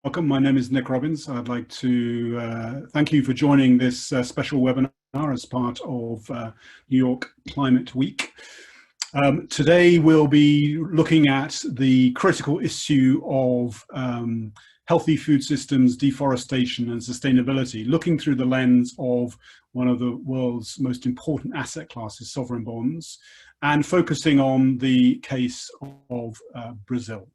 Welcome, my name is Nick Robbins. I'd like to thank you for joining this special webinar as part of New York Climate Week. Today we'll be looking at the critical issue of healthy food systems, deforestation and sustainability, looking through the lens of one of the world's most important asset classes, sovereign bonds, and focusing on the case of Brazil.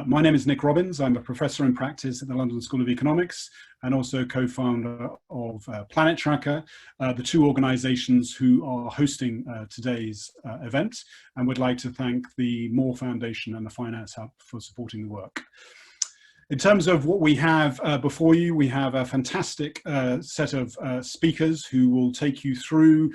My name is Nick Robbins. I'm a professor in practice at the London School of Economics and also co-founder of Planet Tracker, the two organizations who are hosting today's event, and would like to thank the Moore Foundation and the Finance Hub for supporting the work. In terms of what we have before you, we have a fantastic set of speakers who will take you through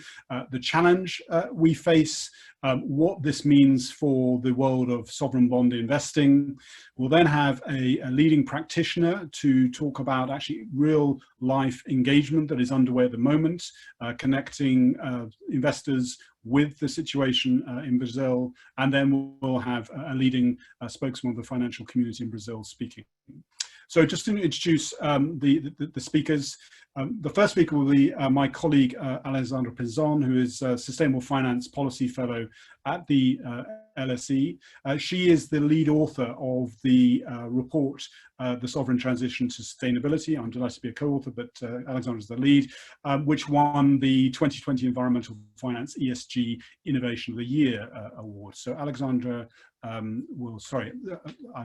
the challenge we face, what this means for the world of sovereign bond investing. We'll then have a leading practitioner to talk about actually real life engagement that is underway at the moment, connecting investors with the situation in Brazil, and then we'll have a leading spokesman of the financial community in Brazil speaking. So just to introduce the speakers, the first speaker will be my colleague Alexandra Pinzon, who is a Sustainable Finance Policy Fellow at the LSE. She is the lead author of the report, The Sovereign Transition to Sustainability. I'm delighted to be a co-author, but Alexandra is the lead, which won the 2020 Environmental Finance ESG Innovation of the Year Award. So Alexandra will, sorry, I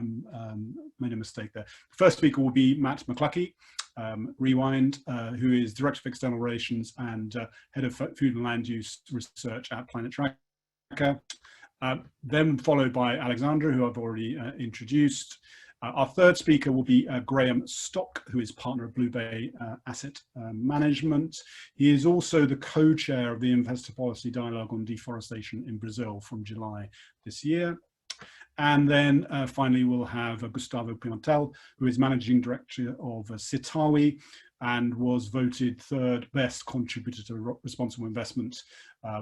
made a mistake there. The first speaker will be Matt McCluskey, Rewind, who is Director of External Relations and Head of Food and Land Use Research at Planet Tracker. Then followed by Alexandra, who I've already introduced. Our third speaker will be Graham Stock, who is partner of Blue Bay Asset Management. He is also the co-chair of the Investor Policy Dialogue on Deforestation in Brazil from July this year. And then finally, we'll have Gustavo Pimentel, who is Managing Director of Sitawi and was voted third best contributor to responsible investment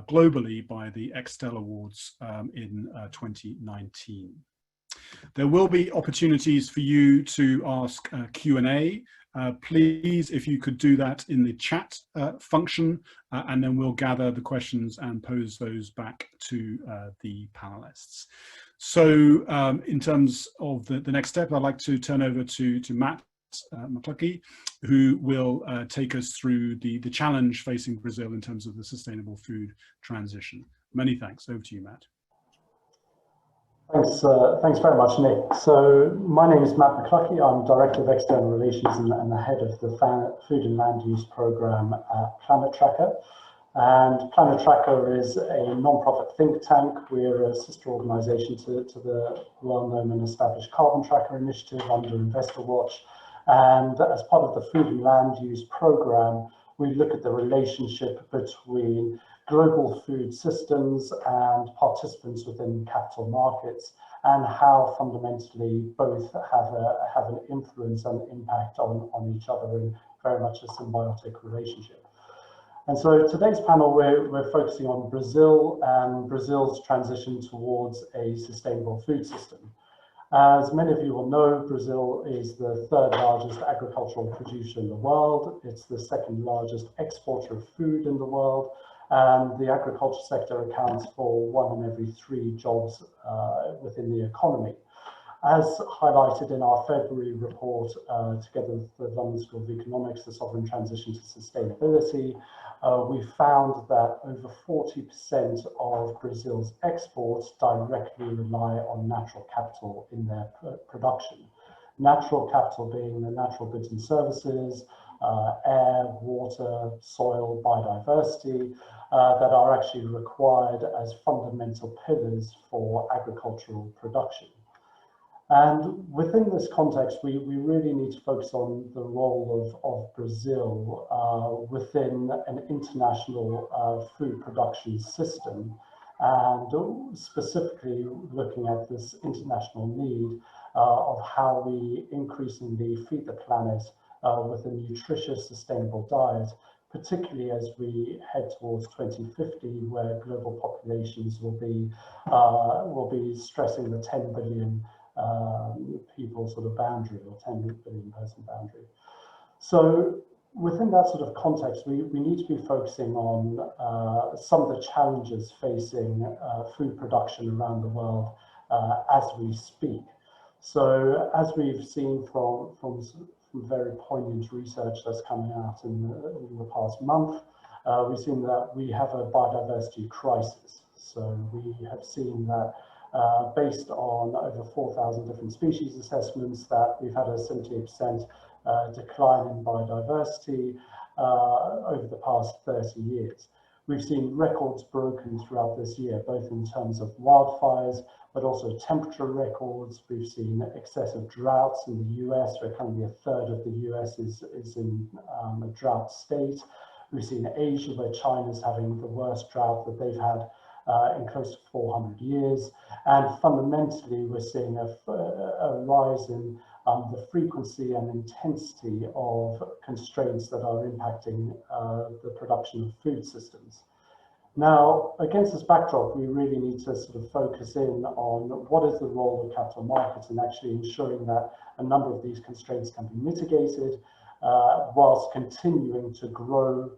globally by the Extel Awards in 2019. There will be opportunities for you to ask Q&A. Please, if you could do that in the chat function, and then we'll gather the questions and pose those back to the panelists. So in terms of the next step, I'd like to turn over to Matt McCluskey, who will take us through the challenge facing Brazil in terms of the sustainable food transition. Many thanks. Over to you, Matt. Thanks very much, Nick. So my name is Matt McCluskey. I'm Director of External Relations and the head of the Food and Land Use Program at Planet Tracker. And Planet Tracker is a non-profit think tank. We're a sister organization to the well-known and established Carbon Tracker initiative under Investor Watch. And as part of the Food and Land Use Program, we look at the relationship between global food systems and participants within capital markets, and how fundamentally both have an influence and impact on each other in very much a symbiotic relationship. And so today's panel, we're focusing on Brazil and Brazil's transition towards a sustainable food system. As many of you will know, Brazil is the third largest agricultural producer in the world. It's the second largest exporter of food in the world. And the agriculture sector accounts for 1 in every 3 jobs within the economy. As highlighted in our February report, together with the London School of Economics, the Sovereign Transition to Sustainability, we found that over 40% of Brazil's exports directly rely on natural capital in their production. Natural capital being the natural goods and services, air, water, soil, biodiversity, that are actually required as fundamental pillars for agricultural production. And within this context, we really need to focus on the role of Brazil within an international food production system, and specifically looking at this international need of how we increasingly feed the planet with a nutritious, sustainable diet, particularly as we head towards 2050, where global populations will be stressing the 10 billion people sort of boundary, or 10 billion person boundary. So within that sort of context, we need to be focusing on some of the challenges facing food production around the world as we speak. So as we've seen from very poignant research that's coming out in the past month, we've seen that we have a biodiversity crisis. So we have seen that based on over 4,000 different species assessments, that we've had a 78% decline in biodiversity over the past 30 years. We've seen records broken throughout this year, both in terms of wildfires, but also temperature records. We've seen excessive droughts in the US, where currently a third of the US is in a drought state. We've seen Asia, where China's having the worst drought that they've had in close to 400 years. And fundamentally, we're seeing a rise in the frequency and intensity of constraints that are impacting the production of food systems. Now, against this backdrop, we really need to sort of focus in on what is the role of capital markets in actually ensuring that a number of these constraints can be mitigated whilst continuing to grow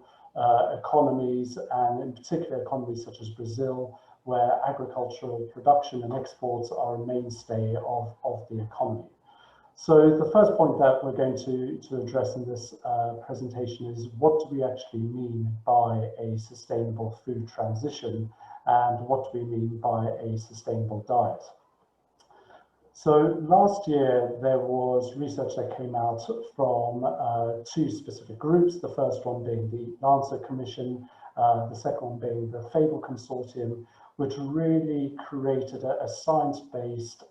economies, and in particular economies such as Brazil, where agricultural production and exports are a mainstay of the economy. So the first point that we're going to address in this presentation is, what do we actually mean by a sustainable food transition, and what do we mean by a sustainable diet? So last year there was research that came out from two specific groups, the first one being the Lancet Commission, the second one being the Fable Consortium, which really created a science-based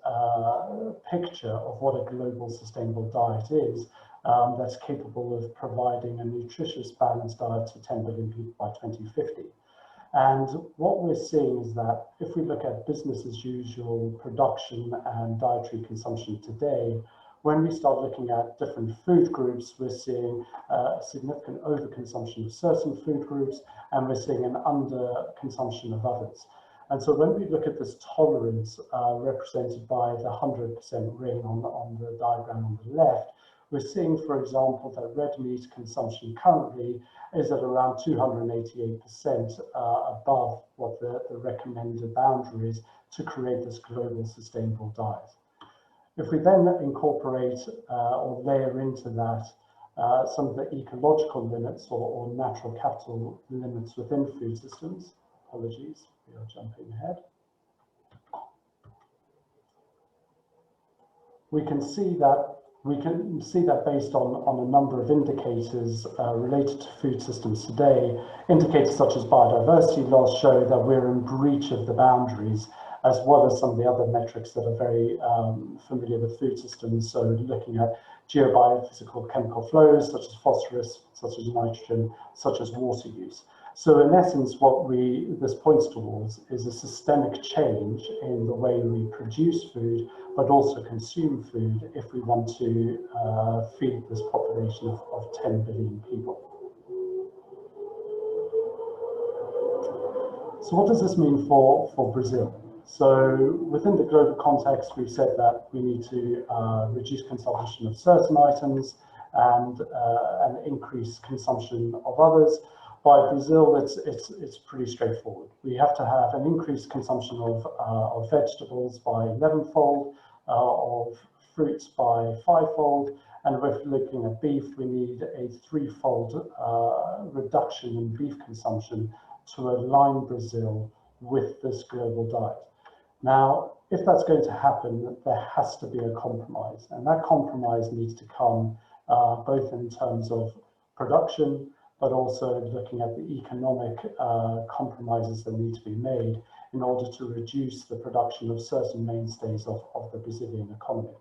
picture of what a global sustainable diet is, that's capable of providing a nutritious, balanced diet to 10 billion people by 2050. And what we're seeing is that if we look at business as usual production and dietary consumption today, when we start looking at different food groups, we're seeing a significant overconsumption of certain food groups, and we're seeing an underconsumption of others. And so when we look at this tolerance represented by the 100% ring on the diagram on the left, we're seeing, for example, that red meat consumption currently is at around 288% above what the recommended boundary is to create this global sustainable diet. If we then incorporate or layer into that some of the ecological limits or natural capital limits within food systems, apologies, we are jumping ahead. We can see that based on a number of indicators related to food systems today. Indicators such as biodiversity loss show that we're in breach of the boundaries, as well as some of the other metrics that are very familiar with food systems. So looking at geobiophysical chemical flows, such as phosphorus, such as nitrogen, such as water use. So in essence, what this points towards is a systemic change in the way we produce food, but also consume food if we want to feed this population of 10 billion people. So what does this mean for Brazil? So within the global context, we've said that we need to reduce consumption of certain items and increase consumption of others. By Brazil, it's pretty straightforward. We have to have an increased consumption of vegetables by 11-fold, of fruits by 5-fold, and if we're looking at beef, we need a 3-fold reduction in beef consumption to align Brazil with this global diet. Now, if that's going to happen, there has to be a compromise, and that compromise needs to come both in terms of production, but also looking at the economic compromises that need to be made in order to reduce the production of certain mainstays of the Brazilian economy.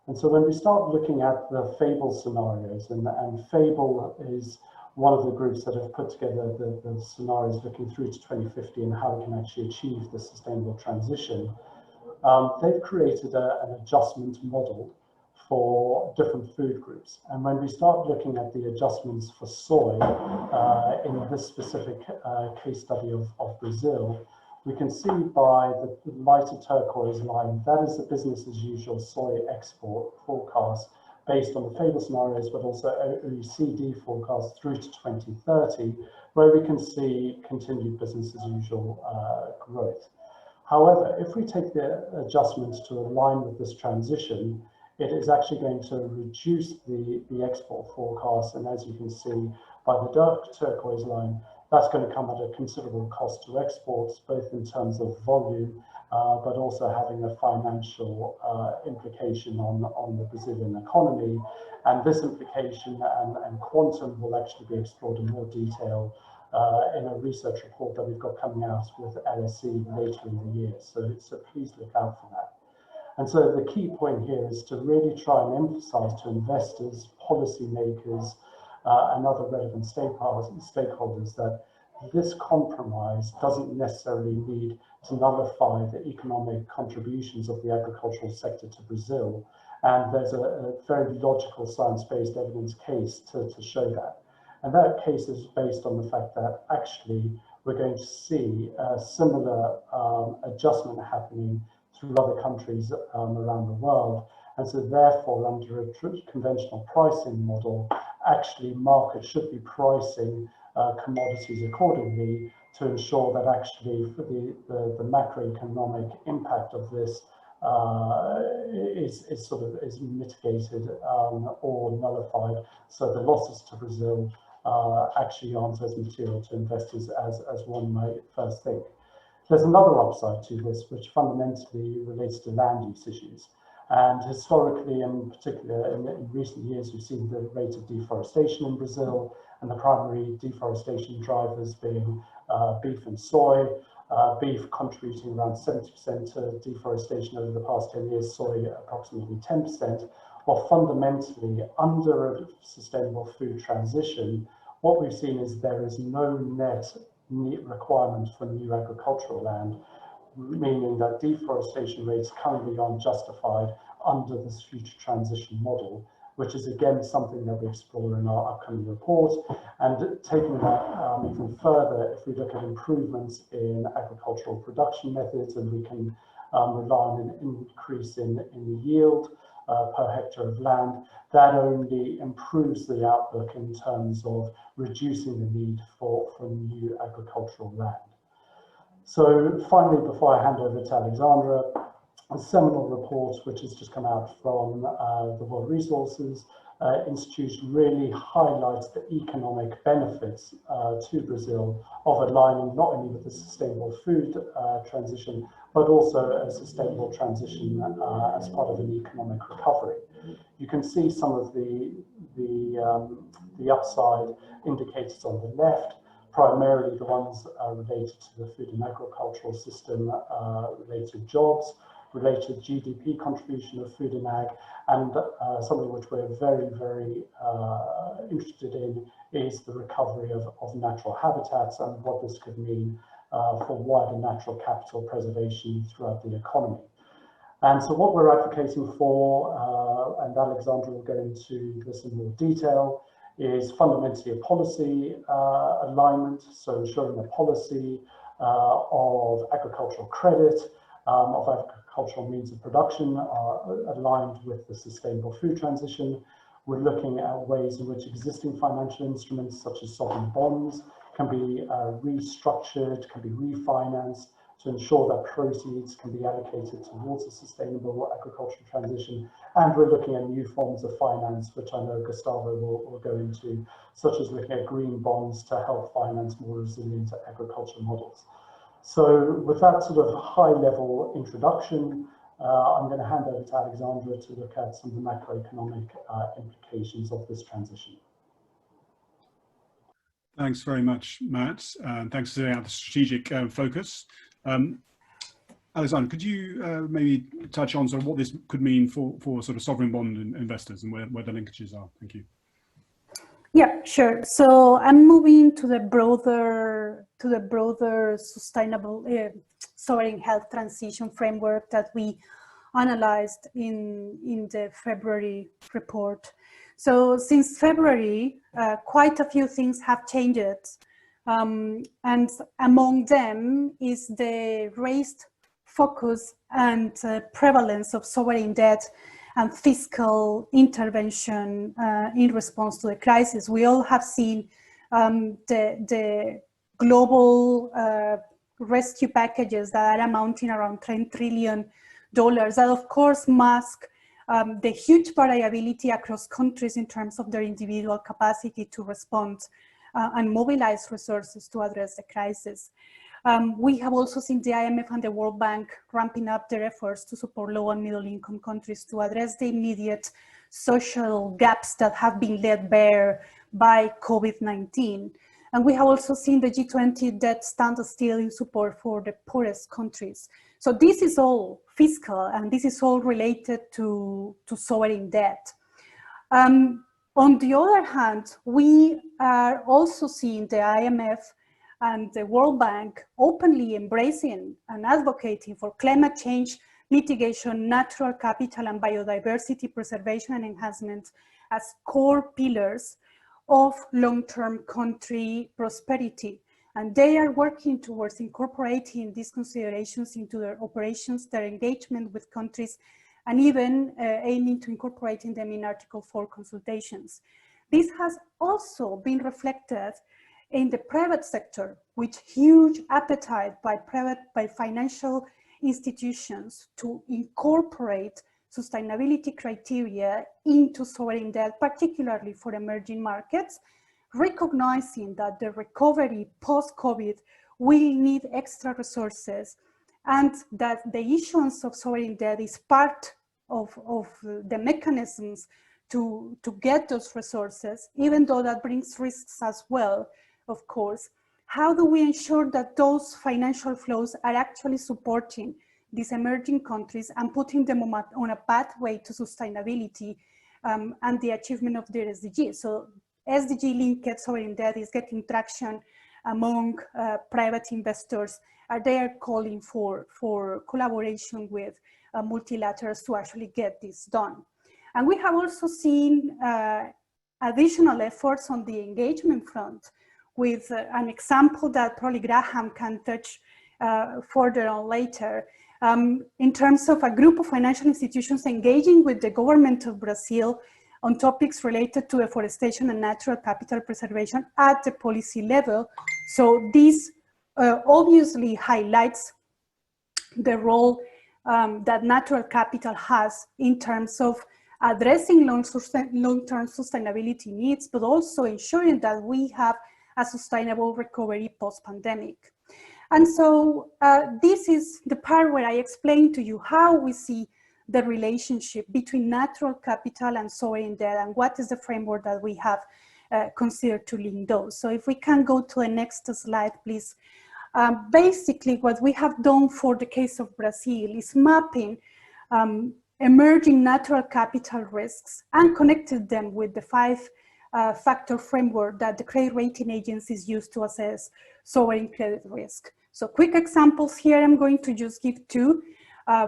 And so when we start looking at the Fable scenarios, and Fable is one of the groups that have put together the scenarios looking through to 2050 and how we can actually achieve the sustainable transition, they've created an adjustment model for different food groups. And when we start looking at the adjustments for soy in this specific case study of Brazil, We can see by the lighter turquoise line, that is the business as usual soy export forecast based on the Fable Scenarios, but also OECD forecasts through to 2030, where we can see continued business as usual growth. However, if we take the adjustments to align with this transition, it is actually going to reduce the export forecast. And as you can see by the dark turquoise line, that's going to come at a considerable cost to exports, both in terms of volume, but also having a financial implication on the Brazilian economy. And this implication and quantum will actually be explored in more detail in a research report that we've got coming out with LSE later in the year. So please look out for that. And so the key point here is to really try and emphasize to investors, policymakers, and other relevant stakeholders that this compromise doesn't necessarily need to nullify the economic contributions of the agricultural sector to Brazil. And there's a very logical science-based evidence case to show that. And that case is based on the fact that actually we're going to see a similar adjustment happening through other countries around the world. And so therefore, under a conventional pricing model, actually markets should be pricing commodities accordingly to ensure that actually for the macroeconomic impact of this is mitigated or nullified, so the losses to Brazil actually aren't as material to investors as one might first think. There's another upside to this, which fundamentally relates to land use issues. And historically, in particular in recent years, we've seen the rate of deforestation in Brazil, and the primary deforestation drivers being beef and soy. Beef contributing around 70% to deforestation over the past 10 years, soy approximately 10%. While fundamentally, under a sustainable food transition, what we've seen is there is no net requirement for new agricultural land, meaning that deforestation rates currently aren't justified under this future transition model, which is again something that we explore in our upcoming report. And taking that even further, if we look at improvements in agricultural production methods, and we can rely on an increase in the yield per hectare of land, that only improves the outlook in terms of reducing the need for new agricultural land. So finally, before I hand over to Alexandra, a seminal report which has just come out from the World Resources Institute really highlights the economic benefits to Brazil of aligning not only with the sustainable food transition, but also a sustainable transition as part of an economic recovery. You can see some of the upside indicators on the left, primarily the ones related to the food and agricultural system, related jobs, related GDP contribution of food and ag, and something which we're very, very interested in is the recovery of natural habitats and what this could mean for wider natural capital preservation throughout the economy. And so what we're advocating for, and Alexandra will go into this in more detail, is fundamentally a policy alignment, so ensuring a policy of agricultural credit, of agricultural means of production are aligned with the sustainable food transition. We're looking at ways in which existing financial instruments such as sovereign bonds can be restructured, can be refinanced to ensure that proceeds can be allocated towards a sustainable agricultural transition. And we're looking at new forms of finance, which I know Gustavo will go into, such as looking at green bonds to help finance more resilient agriculture models. So with that sort of high-level introduction, I'm going to hand over to Alexandra to look at some of the macroeconomic implications of this transition. Thanks very much, Matt. Thanks for setting out the strategic focus. Alexandra, could you maybe touch on sort of what this could mean for sort of sovereign bond investors and where the linkages are? Thank you. Yeah, sure. So I'm moving to the broader sustainable sovereign health transition framework that we analyzed in the February report. So since February, quite a few things have changed And among them is the raised focus and prevalence of sovereign debt and fiscal intervention in response to the crisis. We all have seen the global rescue packages that are amounting around $10 trillion that of course mask the huge variability across countries in terms of their individual capacity to respond and mobilize resources to address the crisis. We have also seen the IMF and the World Bank ramping up their efforts to support low and middle income countries to address the immediate social gaps that have been laid bare by COVID-19. And we have also seen the G20 debt stand still in support for the poorest countries. So this is all fiscal and this is all related to sovereign debt. On the other hand, we are also seeing the IMF and the World Bank openly embracing and advocating for climate change mitigation, natural capital, and biodiversity preservation and enhancement as core pillars of long-term country prosperity. And they are working towards incorporating these considerations into their operations, their engagement with countries, and even aiming to incorporating them in Article 4 consultations. This has also been reflected in the private sector, with huge appetite by financial institutions to incorporate sustainability criteria into sovereign debt, particularly for emerging markets, recognizing that the recovery post-COVID will need extra resources and that the issuance of sovereign debt is part of the mechanisms to get those resources, even though that brings risks as well, of course. How do we ensure that those financial flows are actually supporting these emerging countries and putting them on a pathway to sustainability and the achievement of their SDGs? So SDG-linked sovereign debt is getting traction among private investors. They are calling for collaboration with multilaterals to actually get this done. And we have also seen additional efforts on the engagement front with an example that probably Graham can touch further on later, in terms of a group of financial institutions engaging with the government of Brazil on topics related to deforestation and natural capital preservation at the policy level. So this obviously highlights the role that natural capital has in terms of addressing long-term sustainability needs, but also ensuring that we have a sustainable recovery post-pandemic. And so this is the part where I explain to you how we see the relationship between natural capital and sovereign debt and what is the framework that we have considered to link those. So if we can go to the next slide, please. Basically, what we have done for the case of Brazil is mapping emerging natural capital risks and connected them with the five-factor framework that the credit rating agencies use to assess sovereign credit risk. So quick examples here, I'm going to just give two.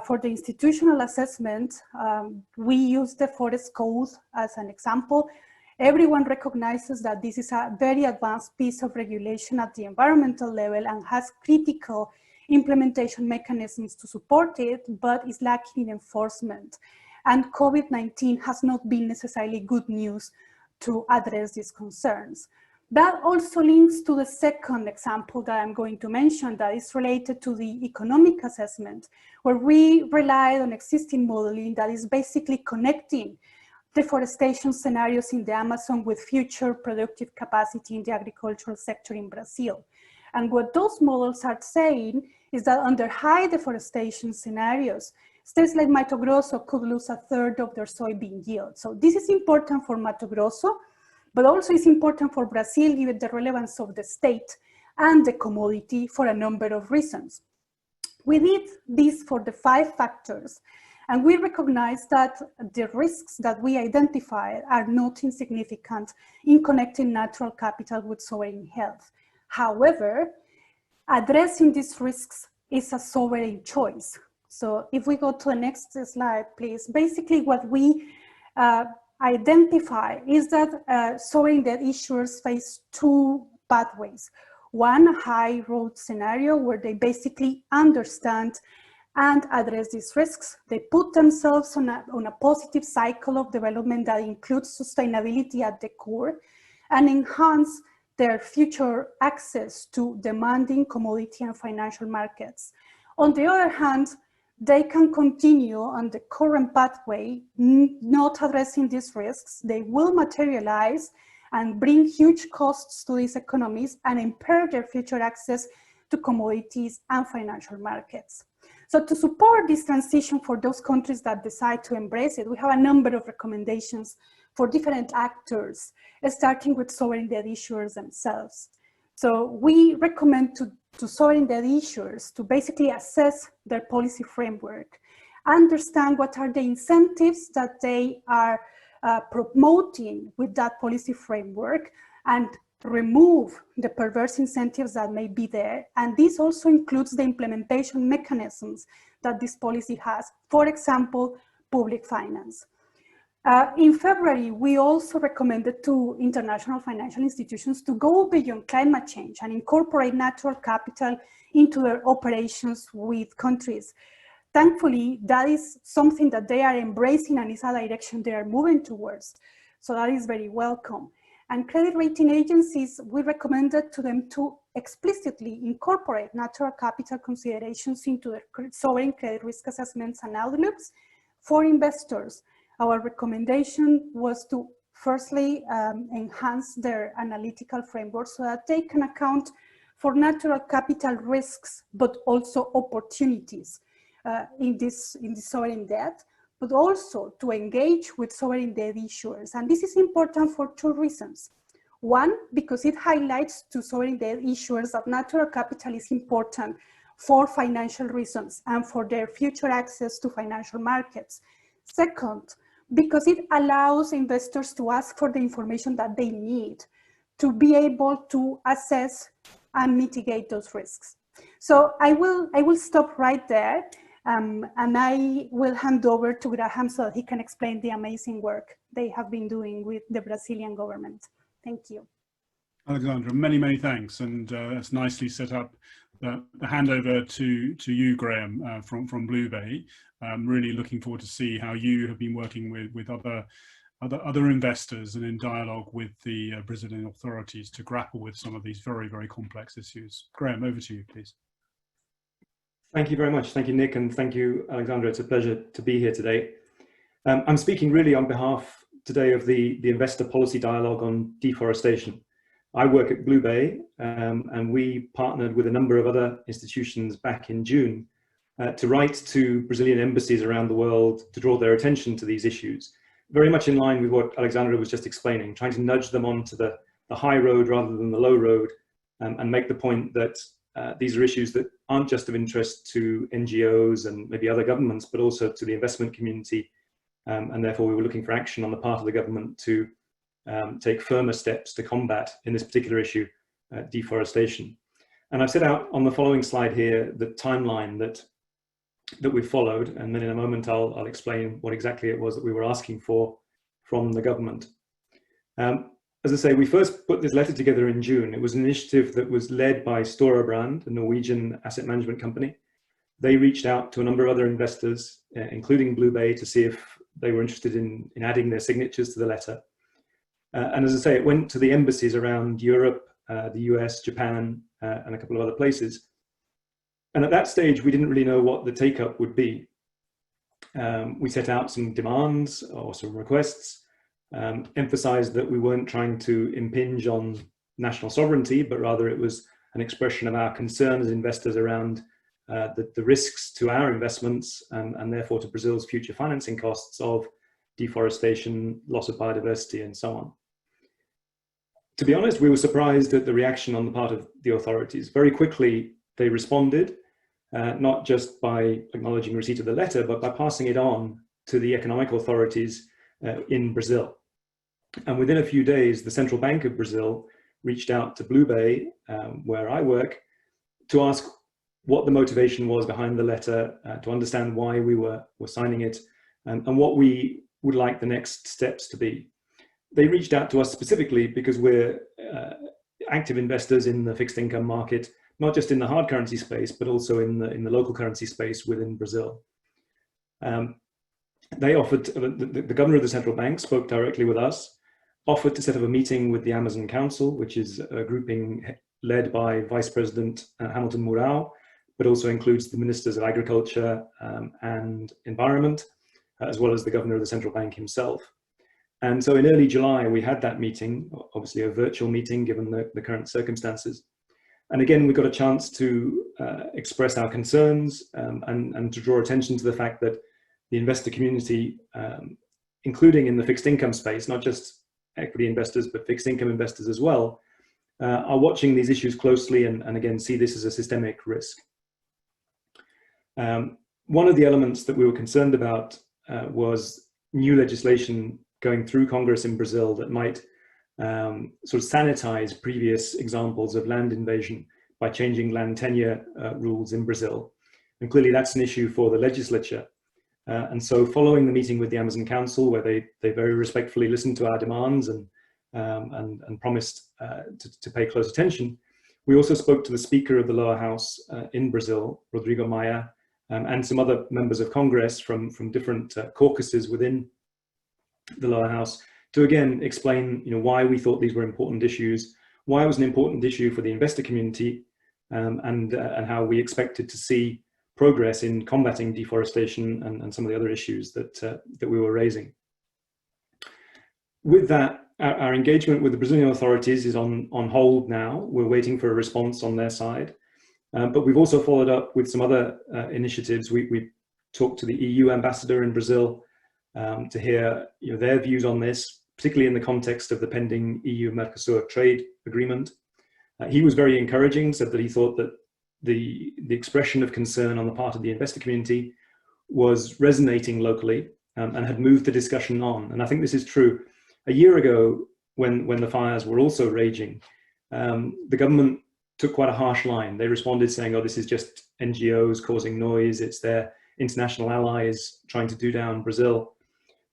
For the institutional assessment, we use the Forest Code as an example. Everyone recognizes that this is a very advanced piece of regulation at the environmental level and has critical implementation mechanisms to support it, but is lacking in enforcement. And COVID-19 has not been necessarily good news to address these concerns. That also links to the second example that I'm going to mention that is related to the economic assessment, where we relied on existing modeling that is basically connecting deforestation scenarios in the Amazon with future productive capacity in the agricultural sector in Brazil. And what those models are saying is that under high deforestation scenarios, states like Mato Grosso could lose a third of their soybean yield. So this is important for Mato Grosso, but also it's important for Brazil given the relevance of the state and the commodity for a number of reasons. We did this for the 5 factors, and we recognize that the risks that we identified are not insignificant in connecting natural capital with sovereign health. However, addressing these risks is a sovereign choice. So if we go to the next slide, please. Basically what we identify is that sovereign debt issuers face 2 pathways. One, high road scenario, where they basically understand and address these risks. They put themselves on a positive cycle of development that includes sustainability at the core and enhance their future access to demanding commodity and financial markets. On the other hand, they can continue on the current pathway, not addressing these risks. They will materialize and bring huge costs to these economies and impair their future access to commodities and financial markets. So to support this transition for those countries that decide to embrace it, we have a number of recommendations for different actors, starting with sovereign debt issuers themselves. So we recommend to sovereign debt issuers to basically assess their policy framework, understand what are the incentives that they are promoting with that policy framework, and remove the perverse incentives that may be there. And this also includes the implementation mechanisms that this policy has. For example, public finance. In February, we also recommended to international financial institutions to go beyond climate change and incorporate natural capital into their operations with countries. Thankfully, that is something that they are embracing and is a direction they are moving towards. So that is very welcome. And credit rating agencies, we recommended to them to explicitly incorporate natural capital considerations into their sovereign credit risk assessments and outlooks for investors. Our recommendation was to firstly enhance their analytical framework so that they can account for natural capital risks, but also opportunities in this sovereign debt, but also to engage with sovereign debt issuers. And this is important for two reasons. One, because it highlights to sovereign debt issuers that natural capital is important for financial reasons and for their future access to financial markets. Second, because it allows investors to ask for the information that they need to be able to assess and mitigate those risks. So I will stop right there. And I will hand over to Graham so that he can explain the amazing work they have been doing with the Brazilian government. Thank you. Alexandra, many, many thanks. And that's nicely set up. The handover to you, Graham, from Blue Bay. I'm really looking forward to see how you have been working with other investors and in dialogue with the Brazilian authorities to grapple with some of these very, very complex issues. Graham, over to you, please. Thank you very much. Thank you, Nick, and thank you, Alexandra. It's a pleasure to be here today. I'm speaking really on behalf today of the Investor Policy Dialogue on Deforestation. I work at Blue Bay, and we partnered with a number of other institutions back in June to write to Brazilian embassies around the world to draw their attention to these issues, very much in line with what Alexandra was just explaining, trying to nudge them onto the high road rather than the low road, and make the point that these are issues that aren't just of interest to NGOs and maybe other governments, but also to the investment community. And therefore, we were looking for action on the part of the government to take firmer steps to combat, in this particular issue, deforestation. And I've set out on the following slide here the timeline that we followed, and then in a moment I'll explain what exactly it was that we were asking for from the government. As I say, we first put this letter together in June. It was an initiative that was led by Storebrand, a Norwegian asset management company. They reached out to a number of other investors, including Blue Bay, to see if they were interested in adding their signatures to the letter. And as I say, it went to the embassies around Europe, the US, Japan, and a couple of other places. And at that stage, we didn't really know what the take-up would be. We set out some demands or some requests, emphasized that we weren't trying to impinge on national sovereignty, but rather it was an expression of our concern as investors around the risks to our investments and therefore to Brazil's future financing costs of deforestation, loss of biodiversity, and so on. To be honest, we were surprised at the reaction on the part of the authorities. Very quickly, they responded, not just by acknowledging receipt of the letter, but by passing it on to the economic authorities in Brazil. And within a few days, the Central Bank of Brazil reached out to Blue Bay, where I work, to ask what the motivation was behind the letter, to understand why we were signing it, and what we would like the next steps to be. They reached out to us specifically because we're active investors in the fixed income market, not just in the hard currency space, but also in the local currency space within Brazil. They offered, the governor of the central bank spoke directly with us, offered to set up a meeting with the Amazon Council, which is a grouping led by Vice President Hamilton Mourão, but also includes the Ministers of Agriculture and Environment, as well as the governor of the central bank himself. And so in early July, we had that meeting, obviously a virtual meeting given the current circumstances. And again, we got a chance to express our concerns and to draw attention to the fact that the investor community, including in the fixed income space, not just equity investors, but fixed income investors as well, are watching these issues closely and again, see this as a systemic risk. One of the elements that we were concerned about was new legislation going through Congress in Brazil that might sort of sanitize previous examples of land invasion by changing land tenure rules in Brazil. And clearly that's an issue for the legislature. And so following the meeting with the Amazon Council, where they very respectfully listened to our demands and promised to pay close attention, we also spoke to the Speaker of the lower house in Brazil, Rodrigo Maia, and some other members of Congress from different caucuses within the lower house to again explain why we thought these were important issues, why it was an important issue for the investor community, and how we expected to see progress in combating deforestation and some of the other issues that we were raising. With that, our engagement with the Brazilian authorities is on hold now. We're waiting for a response on their side. But we've also followed up with some other initiatives. We talked to the EU ambassador in Brazil to hear their views on this, particularly in the context of the pending EU-Mercosur trade agreement. He was very encouraging, said that he thought that the expression of concern on the part of the investor community was resonating locally and had moved the discussion on. And I think this is true. A year ago, when the fires were also raging, the government took quite a harsh line. They responded saying, oh, this is just NGOs causing noise. It's their international allies trying to do down Brazil.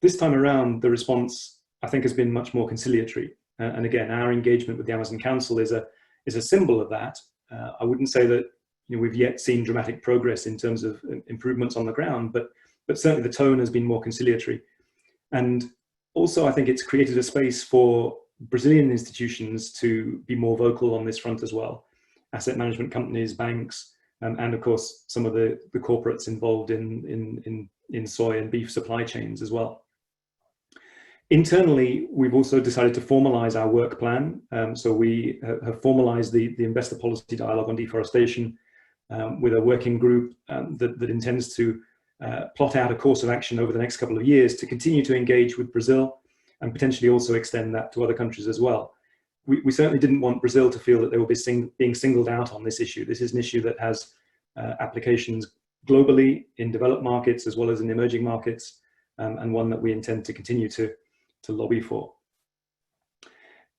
This time around, the response, I think, has been much more conciliatory. And again, our engagement with the Amazon Council is a symbol of that. I wouldn't say that we've yet seen dramatic progress in terms of improvements on the ground, but certainly the tone has been more conciliatory. And also, I think it's created a space for Brazilian institutions to be more vocal on this front as well. Asset management companies, banks, and of course, some of the corporates involved in soy and beef supply chains as well. Internally, we've also decided to formalize our work plan. So we have formalized the investor policy dialogue on deforestation with a working group that intends to plot out a course of action over the next couple of years to continue to engage with Brazil and potentially also extend that to other countries as well. We certainly didn't want Brazil to feel that they were being singled out on this issue. This is an issue that has applications globally in developed markets as well as in emerging markets, and one that we intend to continue to lobby for.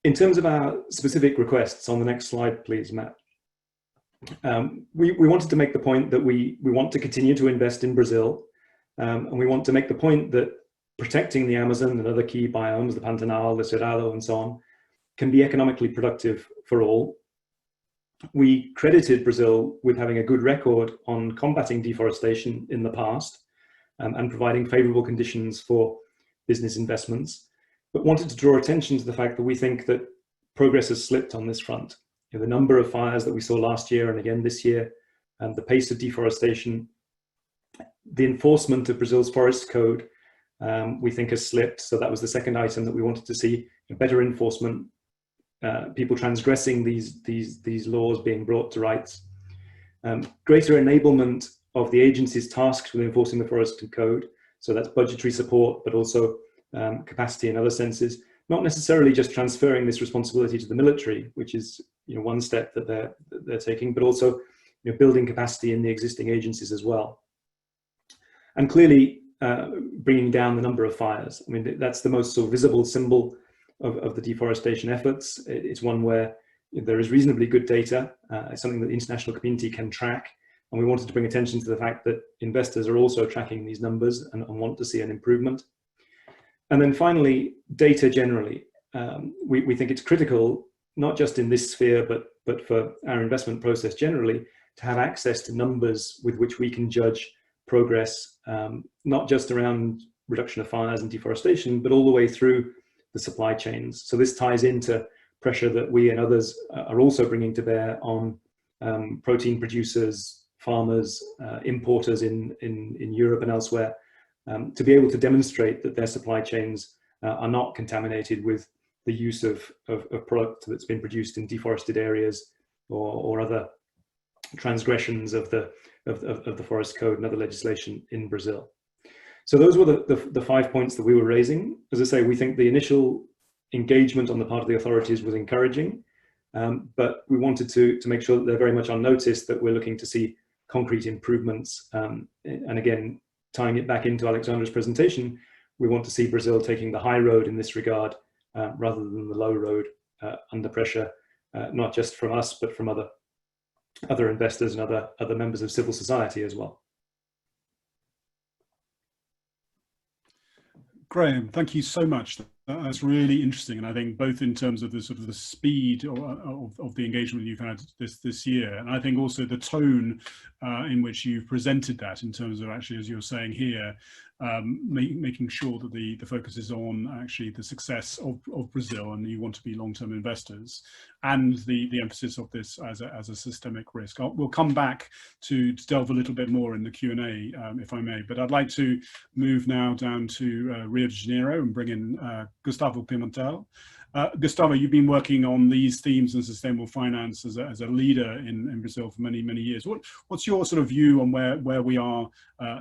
In terms of our specific requests, on the next slide, please, Matt. We wanted to make the point that we want to continue to invest in Brazil, and we want to make the point that protecting the Amazon and other key biomes, the Pantanal, the Cerrado, and so on, can be economically productive for all. We credited Brazil with having a good record on combating deforestation in the past and providing favorable conditions for business investments, but wanted to draw attention to the fact that we think that progress has slipped on this front. The number of fires that we saw last year and again this year, and the pace of deforestation, the enforcement of Brazil's forest code, we think has slipped. So that was the second item that we wanted to see: better enforcement, people transgressing these laws being brought to rights, greater enablement of the agencies tasked with enforcing the forest code. So that's budgetary support, but also capacity in other senses. Not necessarily just transferring this responsibility to the military, which is one step that they're taking, but also building capacity in the existing agencies as well. And clearly bringing down the number of fires. I mean, that's the most sort of visible symbol of the deforestation efforts. It's one where there is reasonably good data. It's something that the international community can track. And we wanted to bring attention to the fact that investors are also tracking these numbers and want to see an improvement. And then finally, data generally. We think it's critical not just in this sphere, but for our investment process generally, to have access to numbers with which we can judge progress, not just around reduction of fires and deforestation, but all the way through the supply chains. So this ties into pressure that we and others are also bringing to bear on protein producers, farmers, importers in Europe and elsewhere, to be able to demonstrate that their supply chains are not contaminated with the use of product that's been produced in deforested areas or other transgressions of the forest code and other legislation in Brazil. So those were the 5 points that we were raising. As I say, we think the initial engagement on the part of the authorities was encouraging, but we wanted to make sure that they're very much on notice that we're looking to see concrete improvements. And again, tying it back into Alexandra's presentation, we want to see Brazil taking the high road in this regard, rather than the low road under pressure, not just from us, but from other investors and other members of civil society as well. Graham, thank you so much. That's really interesting, and I think both in terms of the sort of the speed of the engagement you've had this year, and I think also the tone in which you've presented that, in terms of actually, as you're saying here, making sure that the focus is on actually the success of Brazil, and you want to be long-term investors, and the emphasis of this as a systemic risk. We'll come back to delve a little bit more in the Q&A, if I may, but I'd like to move now down to Rio de Janeiro and bring in Gustavo Pimentel. Gustavo, you've been working on these themes in sustainable finance as a leader in Brazil for many years. What's your sort of view on where we are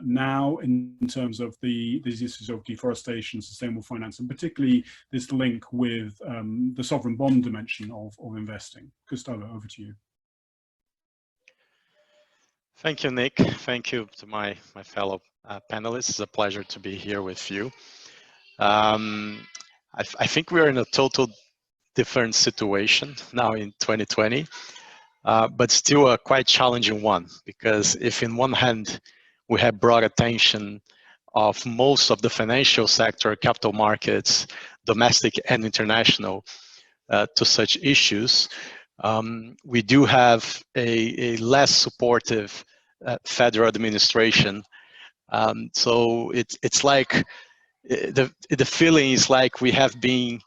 now in terms of these issues of deforestation, sustainable finance, and particularly this link with the sovereign bond dimension of investing? Gustavo, over to you. Thank you, Nick. Thank you to my fellow panelists. It's a pleasure to be here with you. I think we are in a total different situation now in 2020, but still a quite challenging one, because if in one hand we have brought attention of most of the financial sector, capital markets, domestic and international, to such issues, we do have a less supportive federal administration. So it's like the feeling is like we have been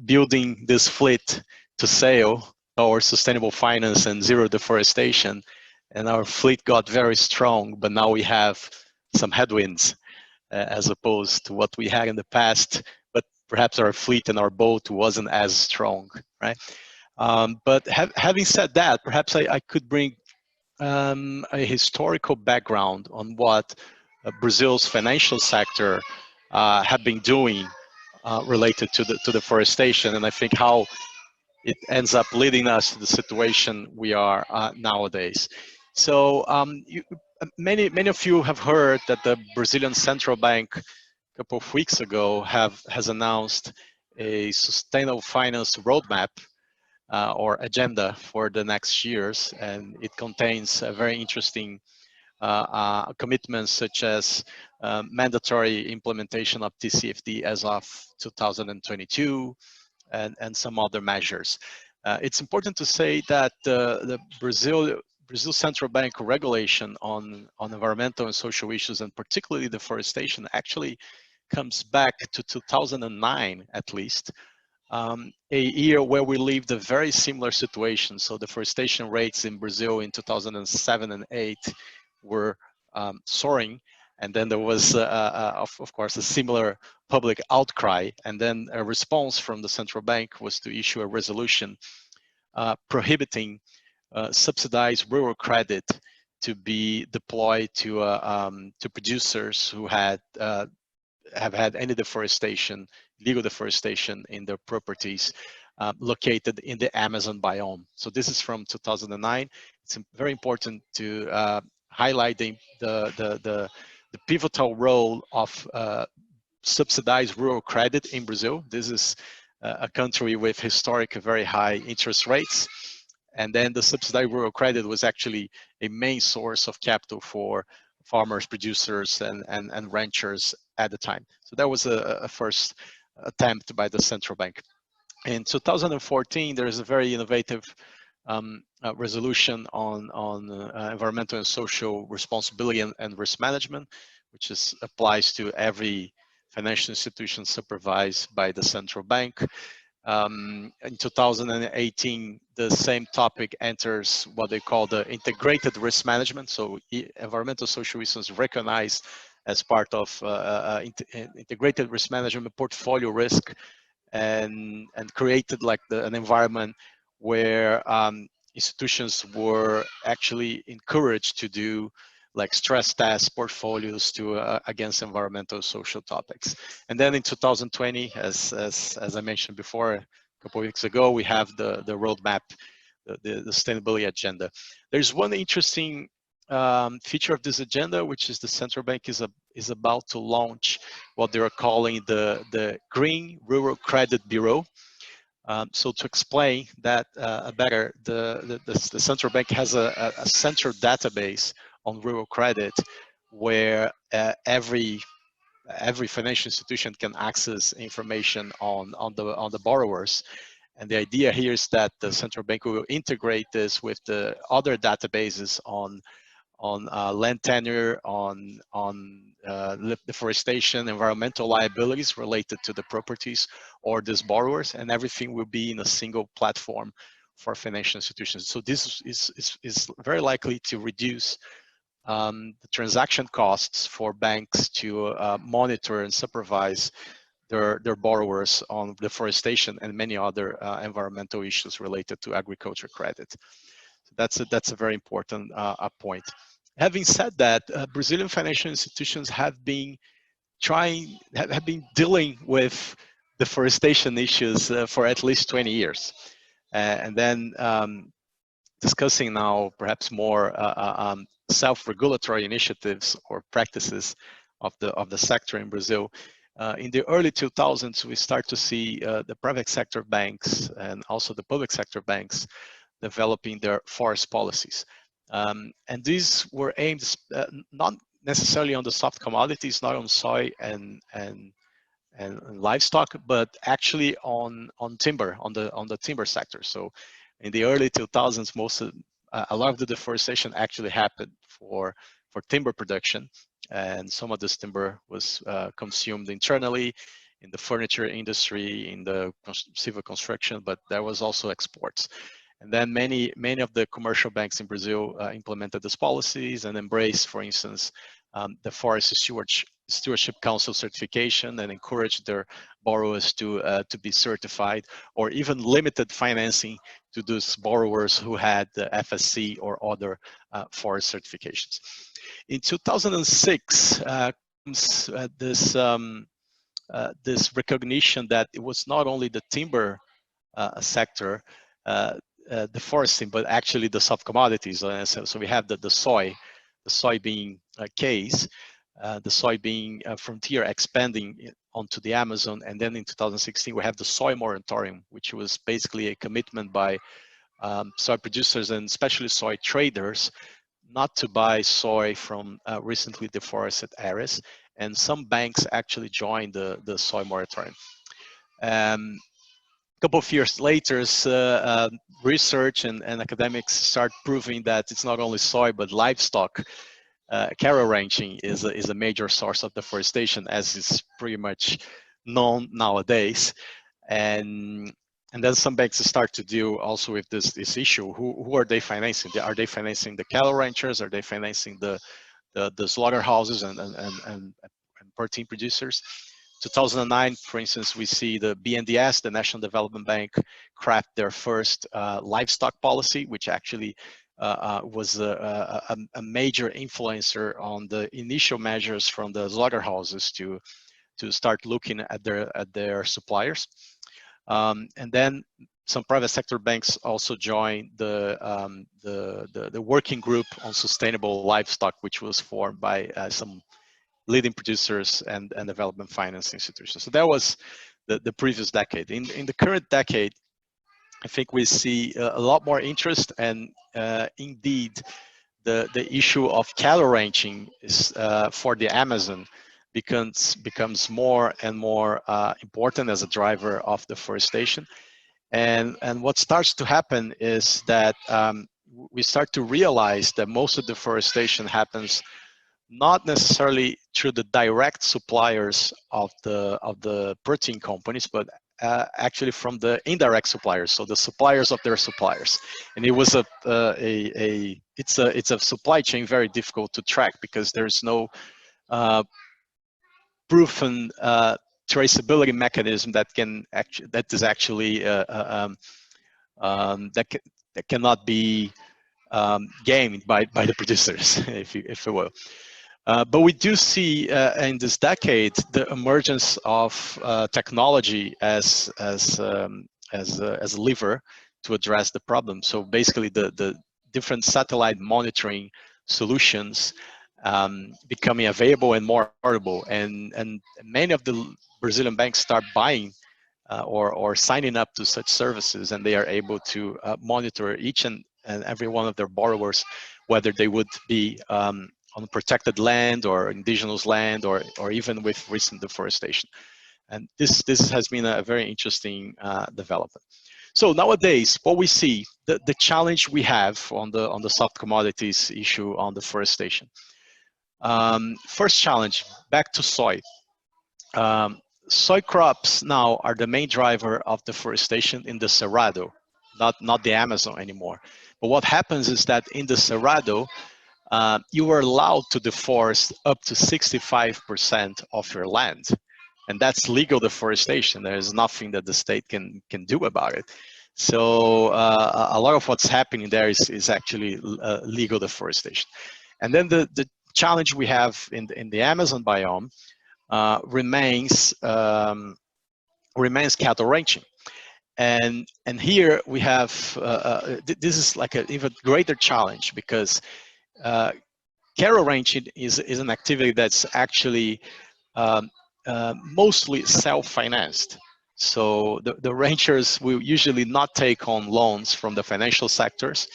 building this fleet to sail our sustainable finance and zero deforestation, and our fleet got very strong, but now we have some headwinds as opposed to what we had in the past, but perhaps our fleet and our boat wasn't as strong, right? But having said that, perhaps I could bring a historical background on what Brazil's financial sector have been doing related to deforestation, and I think how it ends up leading us to the situation we are nowadays. So many of you have heard that the Brazilian Central Bank a couple of weeks ago has announced a sustainable finance roadmap or agenda for the next years, and it contains a very interesting commitments such as mandatory implementation of TCFD as of 2022 and some other measures. It's important to say that the Brazil Central Bank regulation on environmental and social issues, and particularly deforestation, actually comes back to 2009 at least, a year where we lived a very similar situation. So deforestation rates in Brazil in 2007 and 8 were soaring, and then there was of course a similar public outcry, and then a response from the central bank was to issue a resolution prohibiting subsidized rural credit to be deployed to producers who have had any deforestation, illegal deforestation in their properties located in the Amazon biome. So this is from 2009. It's very important to highlight the pivotal role of subsidized rural credit in Brazil. This is a country with historic very high interest rates, and then the subsidized rural credit was actually a main source of capital for farmers, producers, and ranchers at the time. So that was a first attempt by the central bank. In 2014, there is a very innovative resolution on environmental and social responsibility and risk management, which applies to every financial institution supervised by the central bank. In 2018, the same topic enters what they call the integrated risk management. So environmental social issues recognized as part of integrated risk management, portfolio risk, and created like an environment where institutions were actually encouraged to do like stress test portfolios to against environmental social topics. And then in 2020, as I mentioned before, a couple of weeks ago, we have the roadmap, the sustainability agenda. There's one interesting feature of this agenda, which is the central bank is about to launch what they are calling the Green Rural Credit Bureau. So to explain that better, the central bank has a central database on rural credit where every financial institution can access information on the borrowers. And the idea here is that the central bank will integrate this with the other databases on land tenure, on deforestation, environmental liabilities related to the properties or these borrowers, and everything will be in a single platform for financial institutions. So this is very likely to reduce the transaction costs for banks to monitor and supervise their borrowers on deforestation and many other environmental issues related to agriculture credit. So that's a very important point. Having said that, Brazilian financial institutions have been dealing with deforestation issues for at least 20 years. And then discussing now perhaps more self-regulatory initiatives or practices of the sector in Brazil. In the early 2000s, we start to see the private sector banks and also the public sector banks developing their forest policies. And these were aimed not necessarily on the soft commodities, not on soy and livestock, but actually on timber, on the timber sector. So in the early 2000s, a lot of the deforestation actually happened for timber production, and some of this timber was consumed internally in the furniture industry, in the civil construction, but there was also exports. And then many of the commercial banks in Brazil implemented these policies and embraced, for instance, the Forest Stewardship Council certification and encouraged their borrowers to be certified, or even limited financing to those borrowers who had the FSC or other forest certifications. In 2006, this recognition that it was not only the timber sector deforesting, but actually the soft commodities. So we have the soybean case, the soybean frontier expanding onto the Amazon, and then in 2016 we have the soy moratorium, which was basically a commitment by soy producers and especially soy traders not to buy soy from recently deforested areas, and some banks actually joined the soy moratorium. Couple of years later, research and academics start proving that it's not only soy but livestock. Cattle ranching is a major source of deforestation, as is pretty much known nowadays. And then some banks start to deal also with this issue. Who are they financing? Are they financing the cattle ranchers? Are they financing the slaughterhouses and protein producers? 2009, for instance, we see the BNDES, the National Development Bank, craft their first livestock policy, which actually was a major influencer on the initial measures from the slaughterhouses to start looking at their suppliers. And then some private sector banks also joined the working group on sustainable livestock, which was formed by some leading producers and development finance institutions. So that was the previous decade. In the current decade, I think we see a lot more interest, and indeed, the issue of cattle ranching is for the Amazon becomes more and more important as a driver of deforestation. And what starts to happen is that we start to realize that most of deforestation happens not necessarily through the direct suppliers of the protein companies, but actually from the indirect suppliers, so the suppliers of their suppliers. And it was it's a supply chain very difficult to track because there's no proven traceability mechanism that is actually that cannot be gamed by the producers, if you will. But we do see in this decade the emergence of technology as a lever to address the problem. So basically, the different satellite monitoring solutions becoming available and more affordable, and many of the Brazilian banks start buying or signing up to such services, and they are able to monitor each and every one of their borrowers, whether they would be on protected land or indigenous land, or even with recent deforestation. And this has been a very interesting development. So nowadays, what we see, the challenge we have on the soft commodities issue on deforestation. First challenge, back to soy. Soy crops now are the main driver of deforestation in the Cerrado, not the Amazon anymore. But what happens is that in the Cerrado, you are allowed to deforest up to 65% of your land. And that's legal deforestation. There's nothing that the state can do about it. So a lot of what's happening there is actually legal deforestation. And then the challenge we have in the Amazon biome remains cattle ranching. And here we have, this is like an even greater challenge, because cattle ranching is an activity that's actually mostly self-financed. So the ranchers will usually not take on loans from the financial sectors.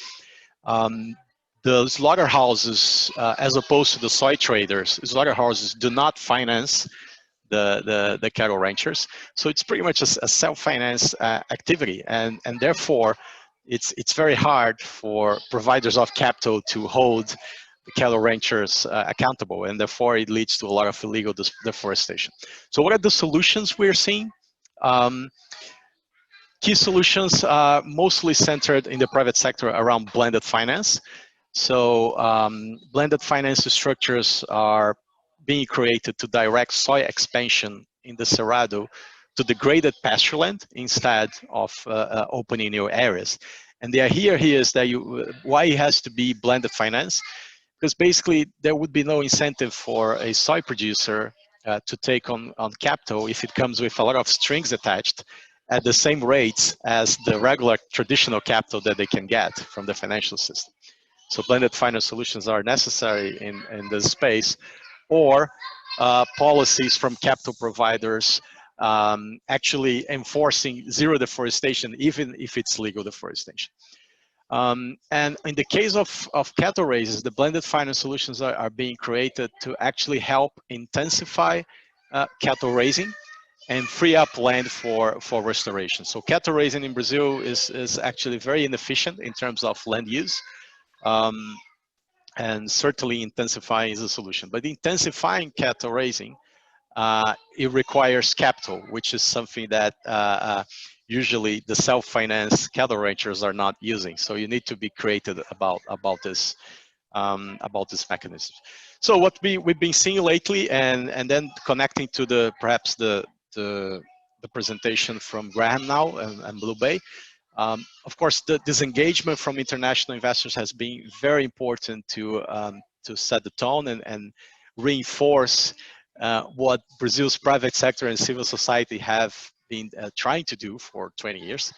The slaughterhouses, as opposed to the soy traders, slaughterhouses do not finance the cattle ranchers. So it's pretty much a self-financed activity, and therefore it's very hard for providers of capital to hold the cattle ranchers accountable, and therefore it leads to a lot of illegal deforestation. So what are the solutions we're seeing? Key solutions are mostly centered in the private sector around blended finance. So blended finance structures are being created to direct soy expansion in the Cerrado to degraded pasture land instead of opening new areas. And the idea here is that why it has to be blended finance, because basically there would be no incentive for a soy producer to take on capital if it comes with a lot of strings attached at the same rates as the regular traditional capital that they can get from the financial system. So blended finance solutions are necessary in this space, or policies from capital providers actually enforcing zero deforestation, even if it's legal deforestation. And in the case of cattle raises, the blended finance solutions are being created to actually help intensify cattle raising and free up land for restoration. So cattle raising in Brazil is actually very inefficient in terms of land use. And certainly intensifying is a solution. But intensifying cattle raising, it requires capital, which is something that usually the self-finance cattle ranchers are not using. So you need to be creative about this mechanism. So what we've been seeing lately, and then connecting to perhaps the presentation from Graham now and Blue Bay. Of course, the disengagement from international investors has been very important to set the tone and reinforce what Brazil's private sector and civil society have been trying to do for 20 years.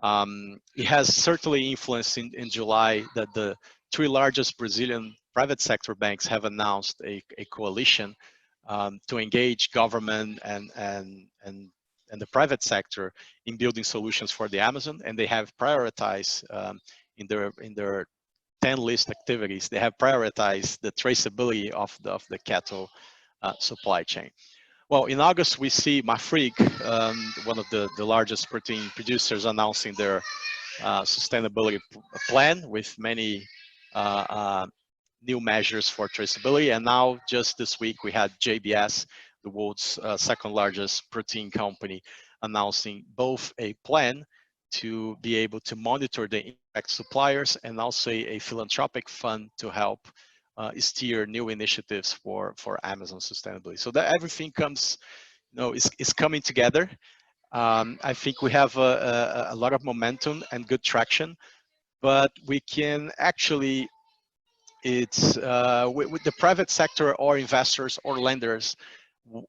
It has certainly influenced in July that the 3 largest Brazilian private sector banks have announced a coalition to engage government and the private sector in building solutions for the Amazon, and they have prioritized in their 10 list activities. They have prioritized the traceability of the cattle supply chain. Well, in August, we see Mafrig, one of the largest protein producers, announcing their sustainability plan with many new measures for traceability. And now, just this week, we had JBS, the world's second largest protein company, announcing both a plan to be able to monitor the impact suppliers and also a philanthropic fund to help steer new initiatives for Amazon sustainability. So that everything comes, is coming together. I think we have a lot of momentum and good traction, but we can actually, it's with the private sector or investors or lenders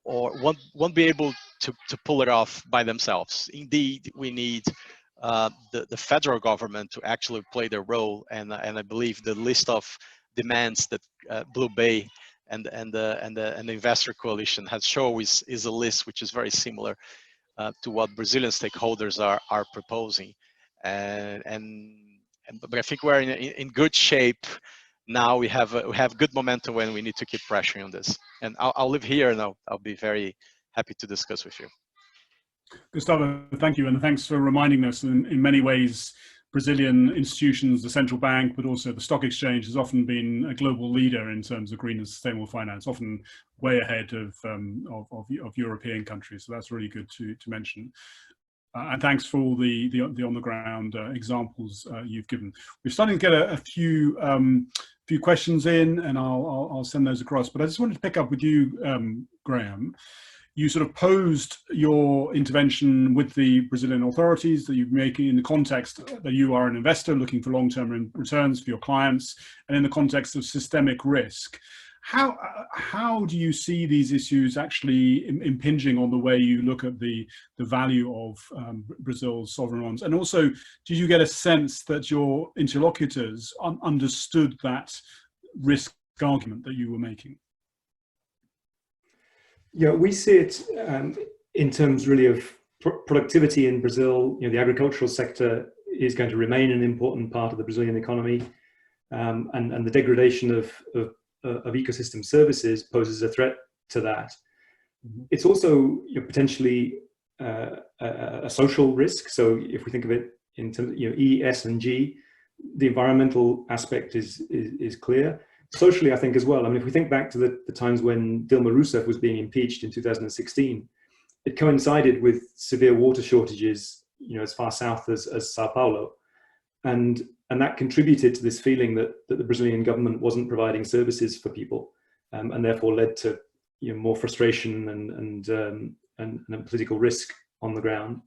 or won't be able to pull it off by themselves. Indeed, we need the federal government to actually play their role, and I believe the list of demands that Blue Bay and the investor coalition has shown is a list which is very similar to what Brazilian stakeholders are proposing, but I think we're in good shape now. We have good momentum when we need to keep pressuring on this, and I'll leave here, and I'll be very happy to discuss with you. Gustavo, thank you, and thanks for reminding us. In many ways, Brazilian institutions, the central bank, but also the stock exchange, has often been a global leader in terms of green and sustainable finance, often way ahead of European countries. So that's really good to mention. And thanks for all the on-the-ground examples you've given. We're starting to get a few questions in, and I'll send those across. But I just wanted to pick up with you, Graham. You sort of posed your intervention with the Brazilian authorities that you're making in the context that you are an investor looking for long-term returns for your clients, and in the context of systemic risk. How do you see these issues actually impinging on the way you look at the value of Brazil's sovereign bonds? And also, did you get a sense that your interlocutors understood that risk argument that you were making? Yeah, we see it in terms really of productivity in Brazil. The agricultural sector is going to remain an important part of the Brazilian economy, and the degradation of ecosystem services poses a threat to that. It's also potentially a social risk. So if we think of it in terms of E, S, and G, the environmental aspect is clear. Socially, I think as well. I mean, if we think back to the times when Dilma Rousseff was being impeached in 2016, it coincided with severe water shortages, as far south as Sao Paulo, and that contributed to this feeling that the Brazilian government wasn't providing services for people, and therefore led to more frustration and political risk on the ground.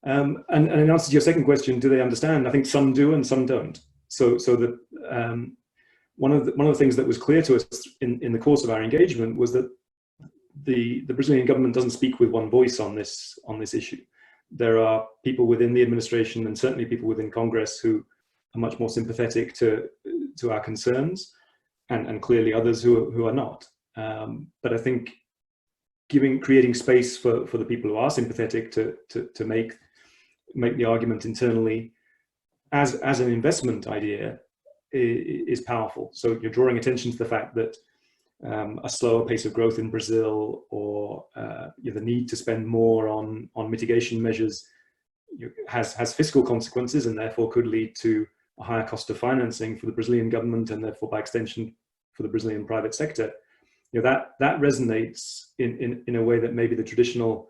And in answer to your second question, do they understand? I think some do and some don't. So one of the things that was clear to us in the course of our engagement was that the Brazilian government doesn't speak with one voice on this issue. There are people within the administration, and certainly people within Congress, who are much more sympathetic to our concerns, and clearly others who are not. But I think creating space for the people who are sympathetic to make the argument internally as an investment idea is powerful. So you're drawing attention to the fact that a slower pace of growth in Brazil, or the need to spend more on mitigation measures, has fiscal consequences, and therefore could lead to a higher cost of financing for the Brazilian government, and therefore by extension for the Brazilian private sector. That resonates in a way that maybe the traditional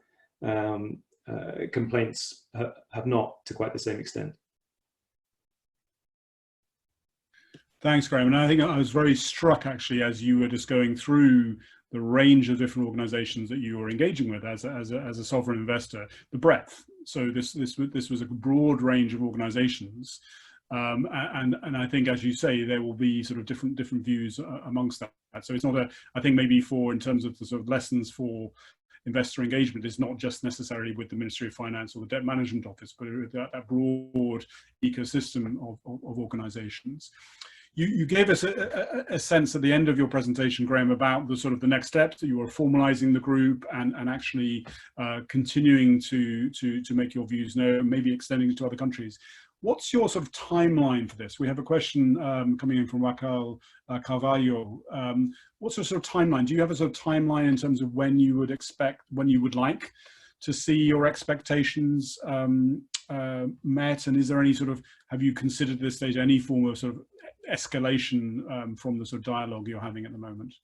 complaints have not to quite the same extent. Thanks, Graham. And I think I was very struck, actually, as you were just going through the range of different organizations that you were engaging with as a sovereign investor, the breadth. So this was a broad range of organizations. And I think, as you say, there will be sort of different views amongst that. So it's not I think maybe in terms of the sort of lessons for investor engagement, is not just necessarily with the Ministry of Finance or the Debt Management Office, but that broad ecosystem of organizations. You gave us a sense at the end of your presentation, Graham, about the sort of the next steps, that you are formalizing the group and actually continuing to make your views known, maybe extending it to other countries. What's your sort of timeline for this? We have a question coming in from Raquel Carvalho. What's your sort of timeline? Do you have a sort of timeline in terms of when you would expect, when you would like to see your expectations met? And is there any sort of, have you considered at this stage any form of sort of escalation from the sort of dialogue you're having at the moment?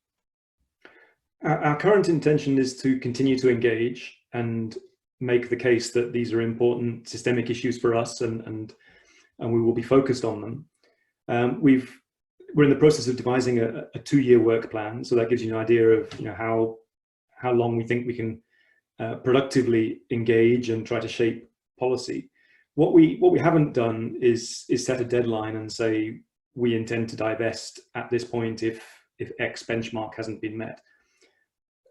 Our current intention is to continue to engage and make the case that these are important systemic issues for us, and we will be focused on them. We're in the process of devising a 2-year work plan, so that gives you an idea of how long we think we can productively engage and try to shape policy. What we haven't done is set a deadline and say we intend to divest at this point if X benchmark hasn't been met.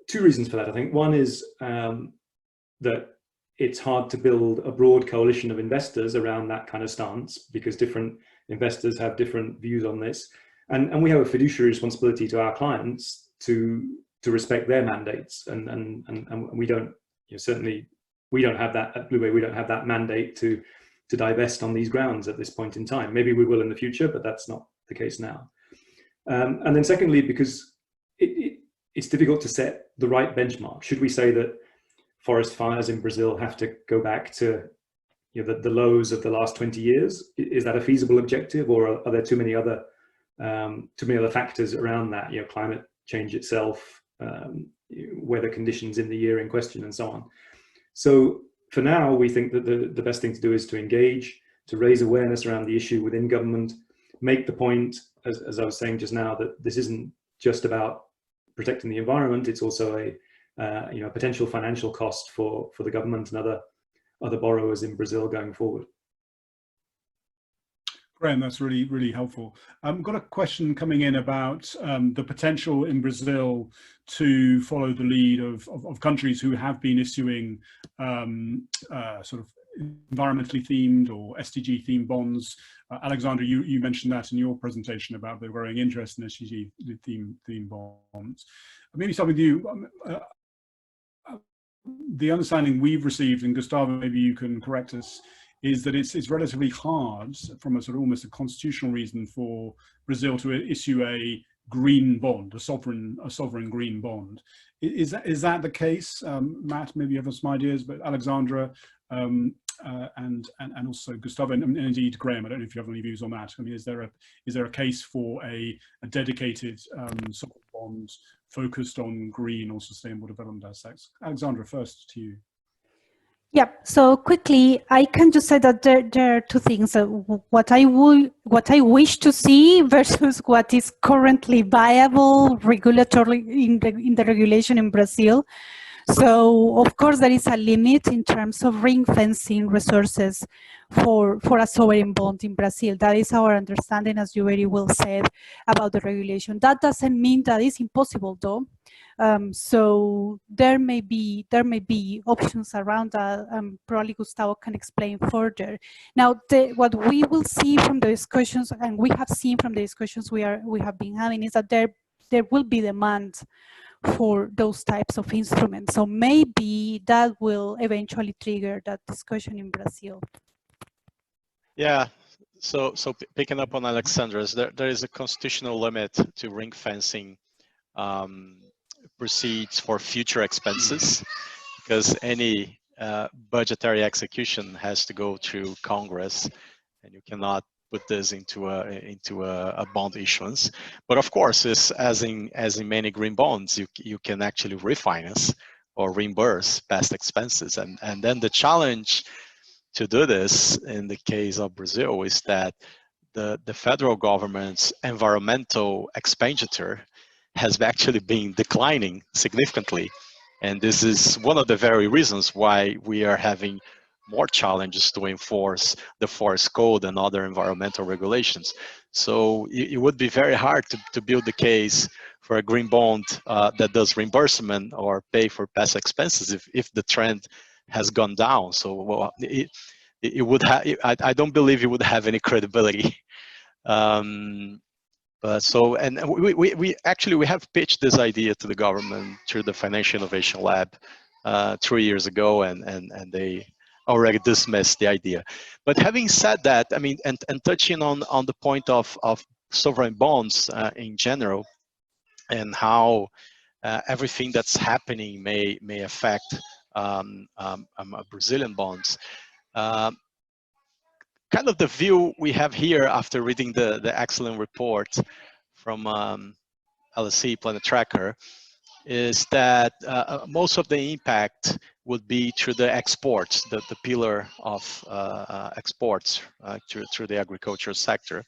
2 reasons for that, I think. One is that it's hard to build a broad coalition of investors around that kind of stance, because different investors have different views on this. And we have a fiduciary responsibility to our clients to respect their mandates. And we don't, certainly we don't have that at Blueway, we don't have that mandate to divest on these grounds at this point in time. Maybe we will in the future, but that's not the case now. And then secondly, because it's difficult to set the right benchmark. Should we say that forest fires in Brazil have to go back to the lows of the last 20 years? Is that a feasible objective, or are there too many other factors around that? Climate change itself, weather conditions in the year in question, and so on. So for now, we think that the best thing to do is to engage, to raise awareness around the issue within government, make the point, as I was saying just now, that this isn't just about protecting the environment, it's also a potential financial cost for the government and other borrowers in Brazil going forward. Graham, that's really, really helpful. I've got a question coming in about the potential in Brazil to follow the lead of countries who have been issuing sort of environmentally themed or SDG themed bonds. Alexandra, you mentioned that in your presentation about the growing interest in SDG themed bonds. Maybe start with you. The understanding we've received, and Gustavo, maybe you can correct us, is that it's relatively hard, from a sort of almost a constitutional reason, for Brazil to issue a green bond, a sovereign green bond. Is that the case? Matt, maybe you have some ideas, but Alexandra and also Gustavo, and indeed Graham, I don't know if you have any views on that. I mean, is there a case for a dedicated sovereign bond focused on green or sustainable development aspects? Alexandra, first to you. Yeah, so quickly, I can just say that there are 2 things: what I wish to see versus what is currently viable regulatorily in the regulation in Brazil. So, of course, there is a limit in terms of ring fencing resources for a sovereign bond in Brazil. That is our understanding, as you very well said, about the regulation. That doesn't mean that it's impossible, though. So there may be options around that. Probably Gustavo can explain further. Now, what we will see from the discussions, and we have seen from the discussions we have been having, is that there will be demand for those types of instruments. So maybe that will eventually trigger that discussion in Brazil. Yeah. So picking up on Alexandra's, there is a constitutional limit to ring fencing proceeds for future expenses, because any budgetary execution has to go through Congress, and you cannot put this into a bond issuance. But of course, as in many green bonds, you can actually refinance or reimburse past expenses, and then the challenge to do this in the case of Brazil is that the federal government's environmental expenditure has actually been declining significantly. And this is one of the very reasons why we are having more challenges to enforce the forest code and other environmental regulations. So it would be very hard to build the case for a green bond that does reimbursement or pay for past expenses if the trend has gone down. So well, it would have, I don't believe it would have any credibility. But so, and we actually have pitched this idea to the government through the Financial Innovation Lab 3 years ago, and they already dismissed the idea. But having said that, I mean, and touching on the point of sovereign bonds in general, and how everything that's happening may affect Brazilian bonds. Kind of the view we have here after reading the excellent report from LSE Planet Tracker is that most of the impact would be through the exports, the pillar of exports through the agricultural sector.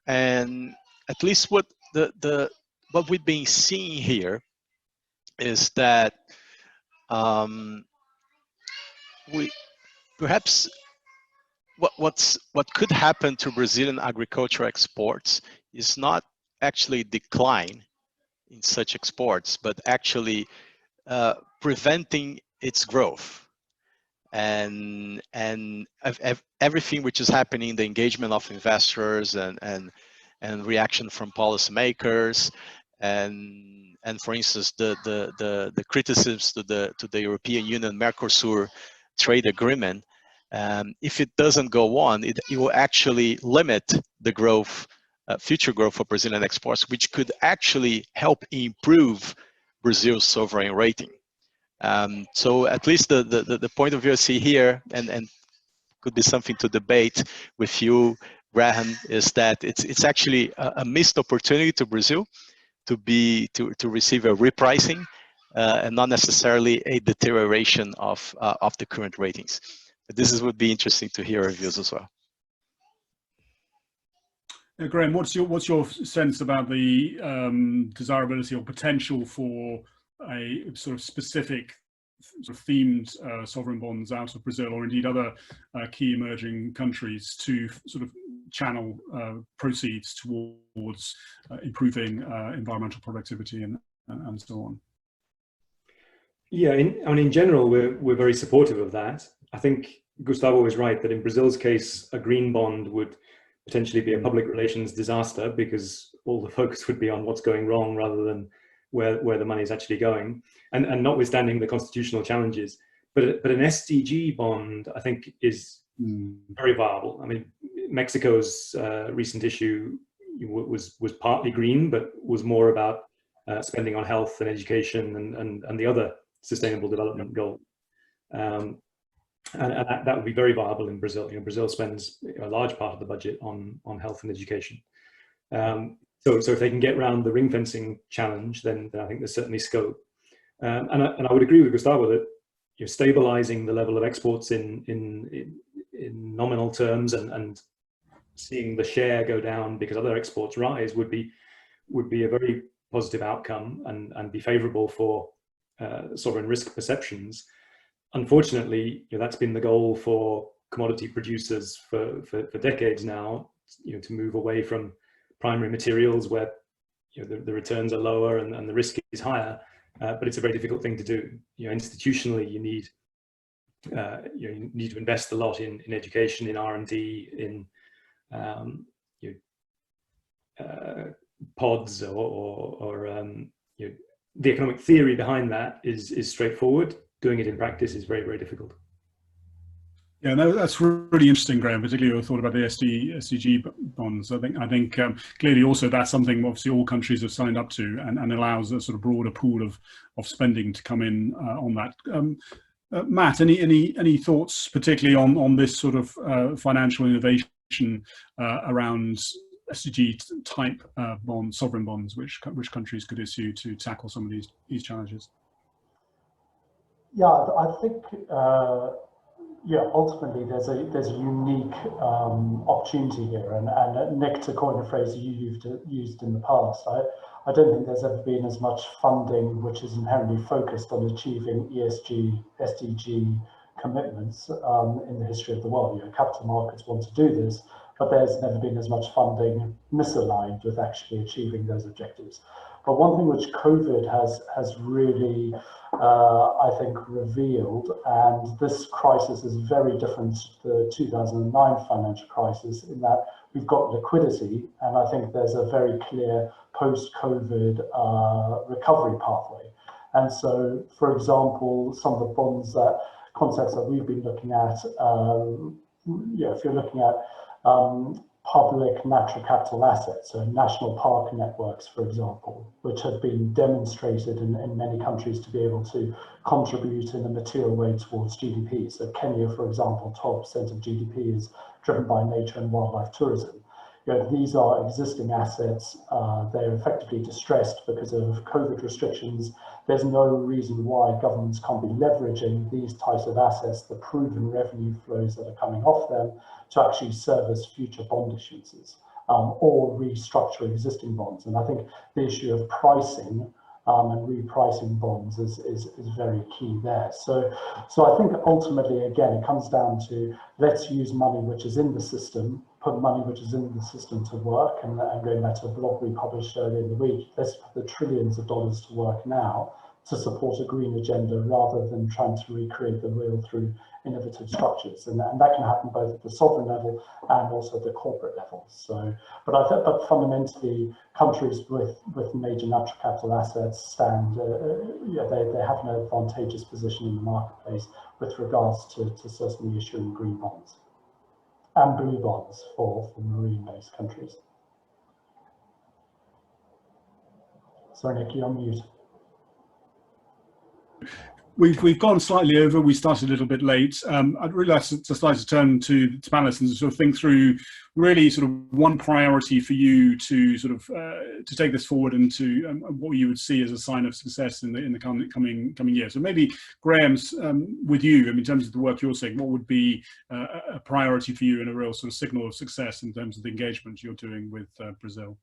And at least what what we've been seeing here is that we perhaps what could happen to Brazilian agricultural exports is not actually decline in such exports, but actually preventing its growth, and everything which is happening, the engagement of investors and reaction from policymakers, and for instance the criticisms to the European Union Mercosur trade agreement. If it doesn't go on, it will actually limit the growth, future growth for Brazilian exports, which could actually help improve Brazil's sovereign rating. So at least the point of view I see here, and could be something to debate with you, Graham, is that it's actually a missed opportunity to Brazil to receive a repricing, and not necessarily a deterioration of the current ratings. This would be interesting to hear your views as well. Graham, what's your sense about the desirability or potential for a sort of specific sort of themed sovereign bonds out of Brazil, or indeed other key emerging countries, to sort of channel proceeds towards improving environmental productivity and so on? Yeah, in general, we're very supportive of that. I think Gustavo is right that in Brazil's case, a green bond would potentially be a public relations disaster, because all the focus would be on what's going wrong rather than where the money is actually going, and notwithstanding the constitutional challenges. But an SDG bond, I think, is very viable. I mean, Mexico's recent issue was partly green, but was more about spending on health and education and the other sustainable development goals. And that would be very viable in Brazil. You know, Brazil spends a large part of the budget on health and education. So if they can get around the ring fencing challenge, then I think there's certainly scope. And I would agree with Gustavo that you're stabilizing the level of exports in nominal terms and seeing the share go down because other exports rise would be a very positive outcome and be favorable for sovereign risk perceptions. Unfortunately, that's been the goal for commodity producers for decades now, to move away from primary materials where the returns are lower and the risk is higher, but it's a very difficult thing to do. Institutionally, you need to invest a lot in education, in R&D, in pods, or the economic theory behind that is straightforward. Doing it in practice is very, very difficult. Yeah, no, that's really interesting, Graham, particularly your thought about the SDG bonds. I think clearly also that's something obviously all countries have signed up to, and allows a sort of broader pool of spending to come in on that. Matt, any thoughts particularly on this sort of financial innovation around SDG type bonds, sovereign bonds, which countries could issue to tackle some of these challenges? Yeah, I think ultimately there's a unique opportunity here, and Nick, to coin a phrase you've used in the past, I don't think there's ever been as much funding which is inherently focused on achieving ESG, SDG commitments in the history of the world. Capital markets want to do this, but there's never been as much funding misaligned with actually achieving those objectives. But one thing which COVID has really, I think, revealed, and this crisis is very different to the 2009 financial crisis in that we've got liquidity, and I think there's a very clear post-COVID recovery pathway. And so, for example, some of the concepts that we've been looking at, if you're looking at public natural capital assets, so national park networks, for example, which have been demonstrated in many countries to be able to contribute in a material way towards GDP. So Kenya, for example, 12% of GDP is driven by nature and wildlife tourism. These are existing assets. They're effectively distressed because of COVID restrictions. There's no reason why governments can't be leveraging these types of assets, the proven revenue flows that are coming off them, to actually service future bond issuances or restructure existing bonds. And I think the issue of pricing and repricing bonds is very key there. So I think ultimately, again, it comes down to let's use money which is in the system, put money which is in the system to work, and going back to a blog we published earlier in the week, let's put the trillions of dollars to work now to support a green agenda rather than trying to recreate the wheel through innovative structures. And that can happen both at the sovereign level and also at the corporate level. So, but fundamentally, countries with major natural capital assets stand, they have an advantageous position in the marketplace with regards to certainly issuing green bonds and blue bonds for marine-based countries. Sorry, Nick, you're on mute. We've gone slightly over. We started a little bit late. I'd really like to start to turn to panelists and sort of think through really sort of one priority for you to sort of to take this forward and to what you would see as a sign of success in the coming year. So maybe Graham's with you. In terms of the work you're seeing, what would be a priority for you and a real sort of signal of success in terms of the engagement you're doing with Brazil?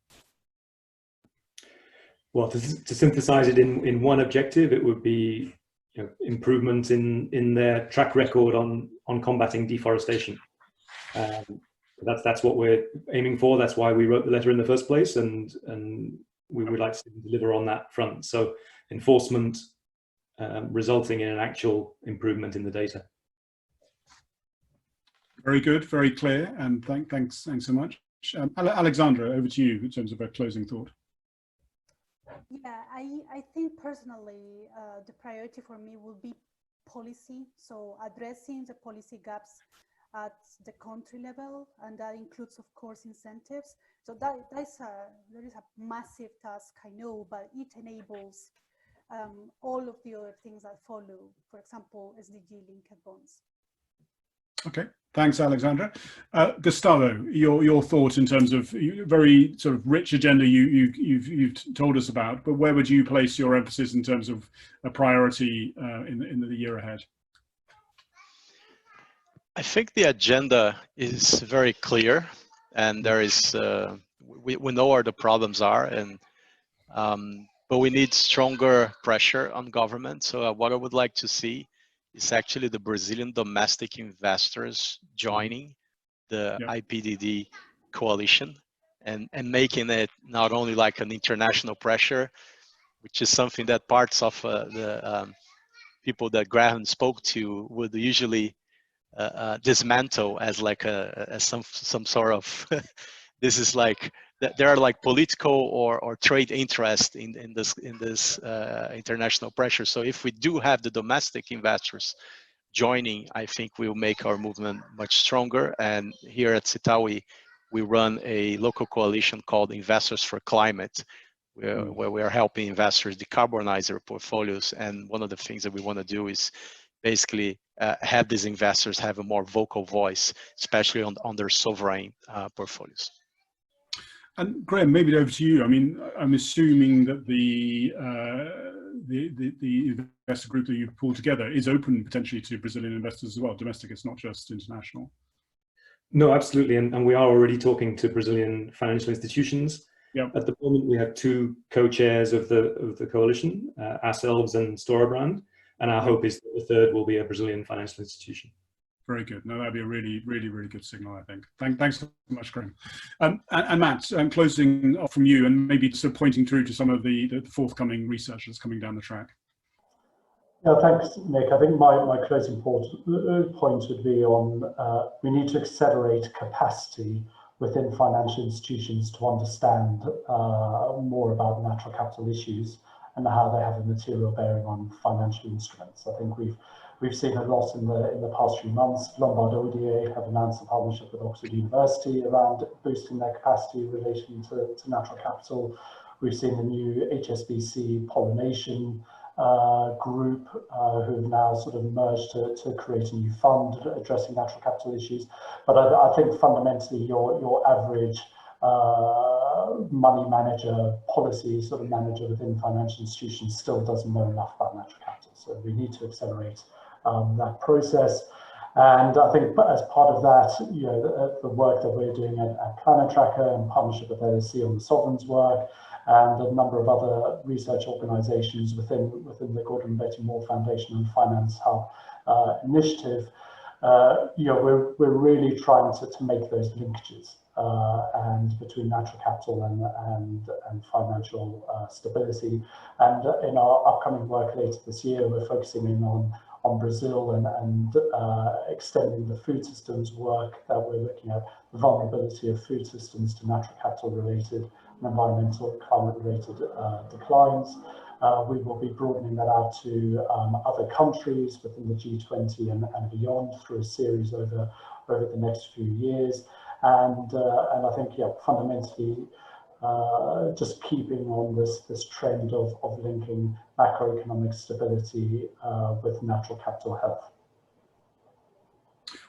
Well, to synthesize it in one objective, it would be improvement in their track record on combating deforestation. That's what we're aiming for. That's why we wrote the letter in the first place, and we would like to deliver on that front. So enforcement resulting in an actual improvement in the data. Very good, very clear, and thanks so much. Alexandra, over to you in terms of a closing thought. Yeah, I think personally the priority for me will be policy. So addressing the policy gaps at the country level, and that includes, of course, incentives. So there is a massive task, I know, but it enables all of the other things that follow. For example, SDG-linked bonds. Okay, thanks, Alexandra. Gustavo, your thoughts in terms of very sort of rich agenda you've told us about, but where would you place your emphasis in terms of a priority in the year ahead? I think the agenda is very clear, and there is we know where the problems are, and but we need stronger pressure on government. So what I would like to see is actually the Brazilian domestic investors joining the IPDD coalition and making it not only like an international pressure, which is something that parts of the people that Graham spoke to would usually dismantle as like some sort of this is like there are like political or trade interest in this international pressure. So if we do have the domestic investors joining, I think we'll make our movement much stronger. And here at Citaú, we run a local coalition called Investors for Climate, where we are helping investors decarbonize their portfolios. And one of the things that we want to do is basically have these investors have a more vocal voice, especially on their sovereign portfolios. And Graham, maybe over to you. I mean, I'm assuming that the investor group that you've pulled together is open potentially to Brazilian investors as well, domestic. It's not just international. No, absolutely, and we are already talking to Brazilian financial institutions. Yeah. At the moment, we have two co-chairs of the coalition, ourselves and Storebrand, and our hope is that the third will be a Brazilian financial institution. Very good. No, that'd be a really, really, really good signal, I think. Thanks so much, Graham. And Matt, closing off from you, and maybe sort of pointing through to some of the forthcoming research that's coming down the track. Yeah, thanks, Nick. I think my closing point would be on we need to accelerate capacity within financial institutions to understand more about natural capital issues and how they have a material bearing on financial instruments. I think we've seen a lot in the past few months. Lombard Odier have announced a partnership with Oxford University around boosting their capacity in relation to natural capital. We've seen the new HSBC pollination group who have now sort of merged to create a new fund addressing natural capital issues. But I think fundamentally your average money manager, policy sort of manager within financial institutions still doesn't know enough about natural capital. So we need to accelerate that process. And I think as part of that, you know, the work that we're doing at Planet Tracker in partnership with LSE on the sovereigns work, and a number of other research organizations within the Gordon and Betty Moore Foundation and Finance Hub initiative, you know, we're really trying to make those linkages and between natural capital and financial stability. And in our upcoming work later this year, we're focusing in on Brazil and extending the food systems work that we're looking at, the vulnerability of food systems to natural capital related and environmental climate related declines. We will be broadening that out to other countries within the G20 and beyond through a series over the next few years. And I think, yeah, fundamentally, just keeping on this trend of linking macroeconomic stability with natural capital health.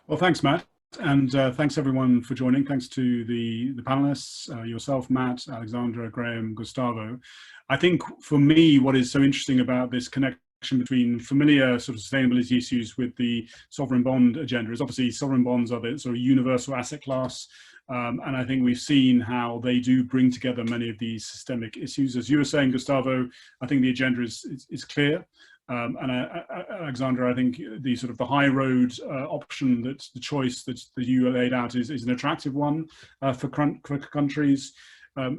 Well, thanks, Matt. And thanks everyone for joining. Thanks to the panelists, yourself, Matt, Alexandra, Graham, Gustavo. I think for me, what is so interesting about this connection between familiar sort of sustainability issues with the sovereign bond agenda is obviously sovereign bonds are the sort of universal asset class. And I think we've seen how they do bring together many of these systemic issues. As you were saying, Gustavo, I think the agenda is clear. And Alexandra, I think the sort of the high road option, that's the choice that you laid out is an attractive one for countries.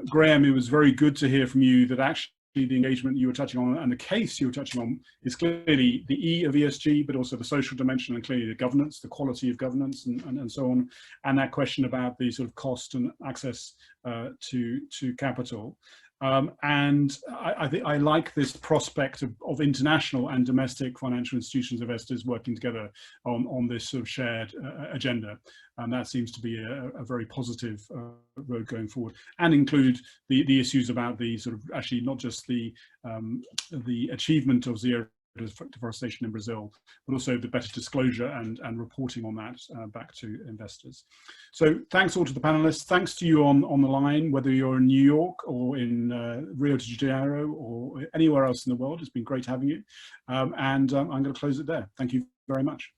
Graham, it was very good to hear from you that actually the engagement you were touching on and the case you were touching on is clearly the E of ESG, but also the social dimension and clearly the governance, the quality of governance and so on, and that question about the sort of cost and access to capital. And I think I like this prospect of international and domestic financial institutions, investors working together on this sort of shared agenda. And that seems to be a very positive road going forward, and include the issues about the sort of actually not just the achievement of zero deforestation in Brazil, but also the better disclosure and reporting on that back to investors. So thanks all to the panelists. Thanks to you on the line, whether you're in New York or in Rio de Janeiro or anywhere else in the world. It's been great having you. And I'm going to close it there. Thank you very much.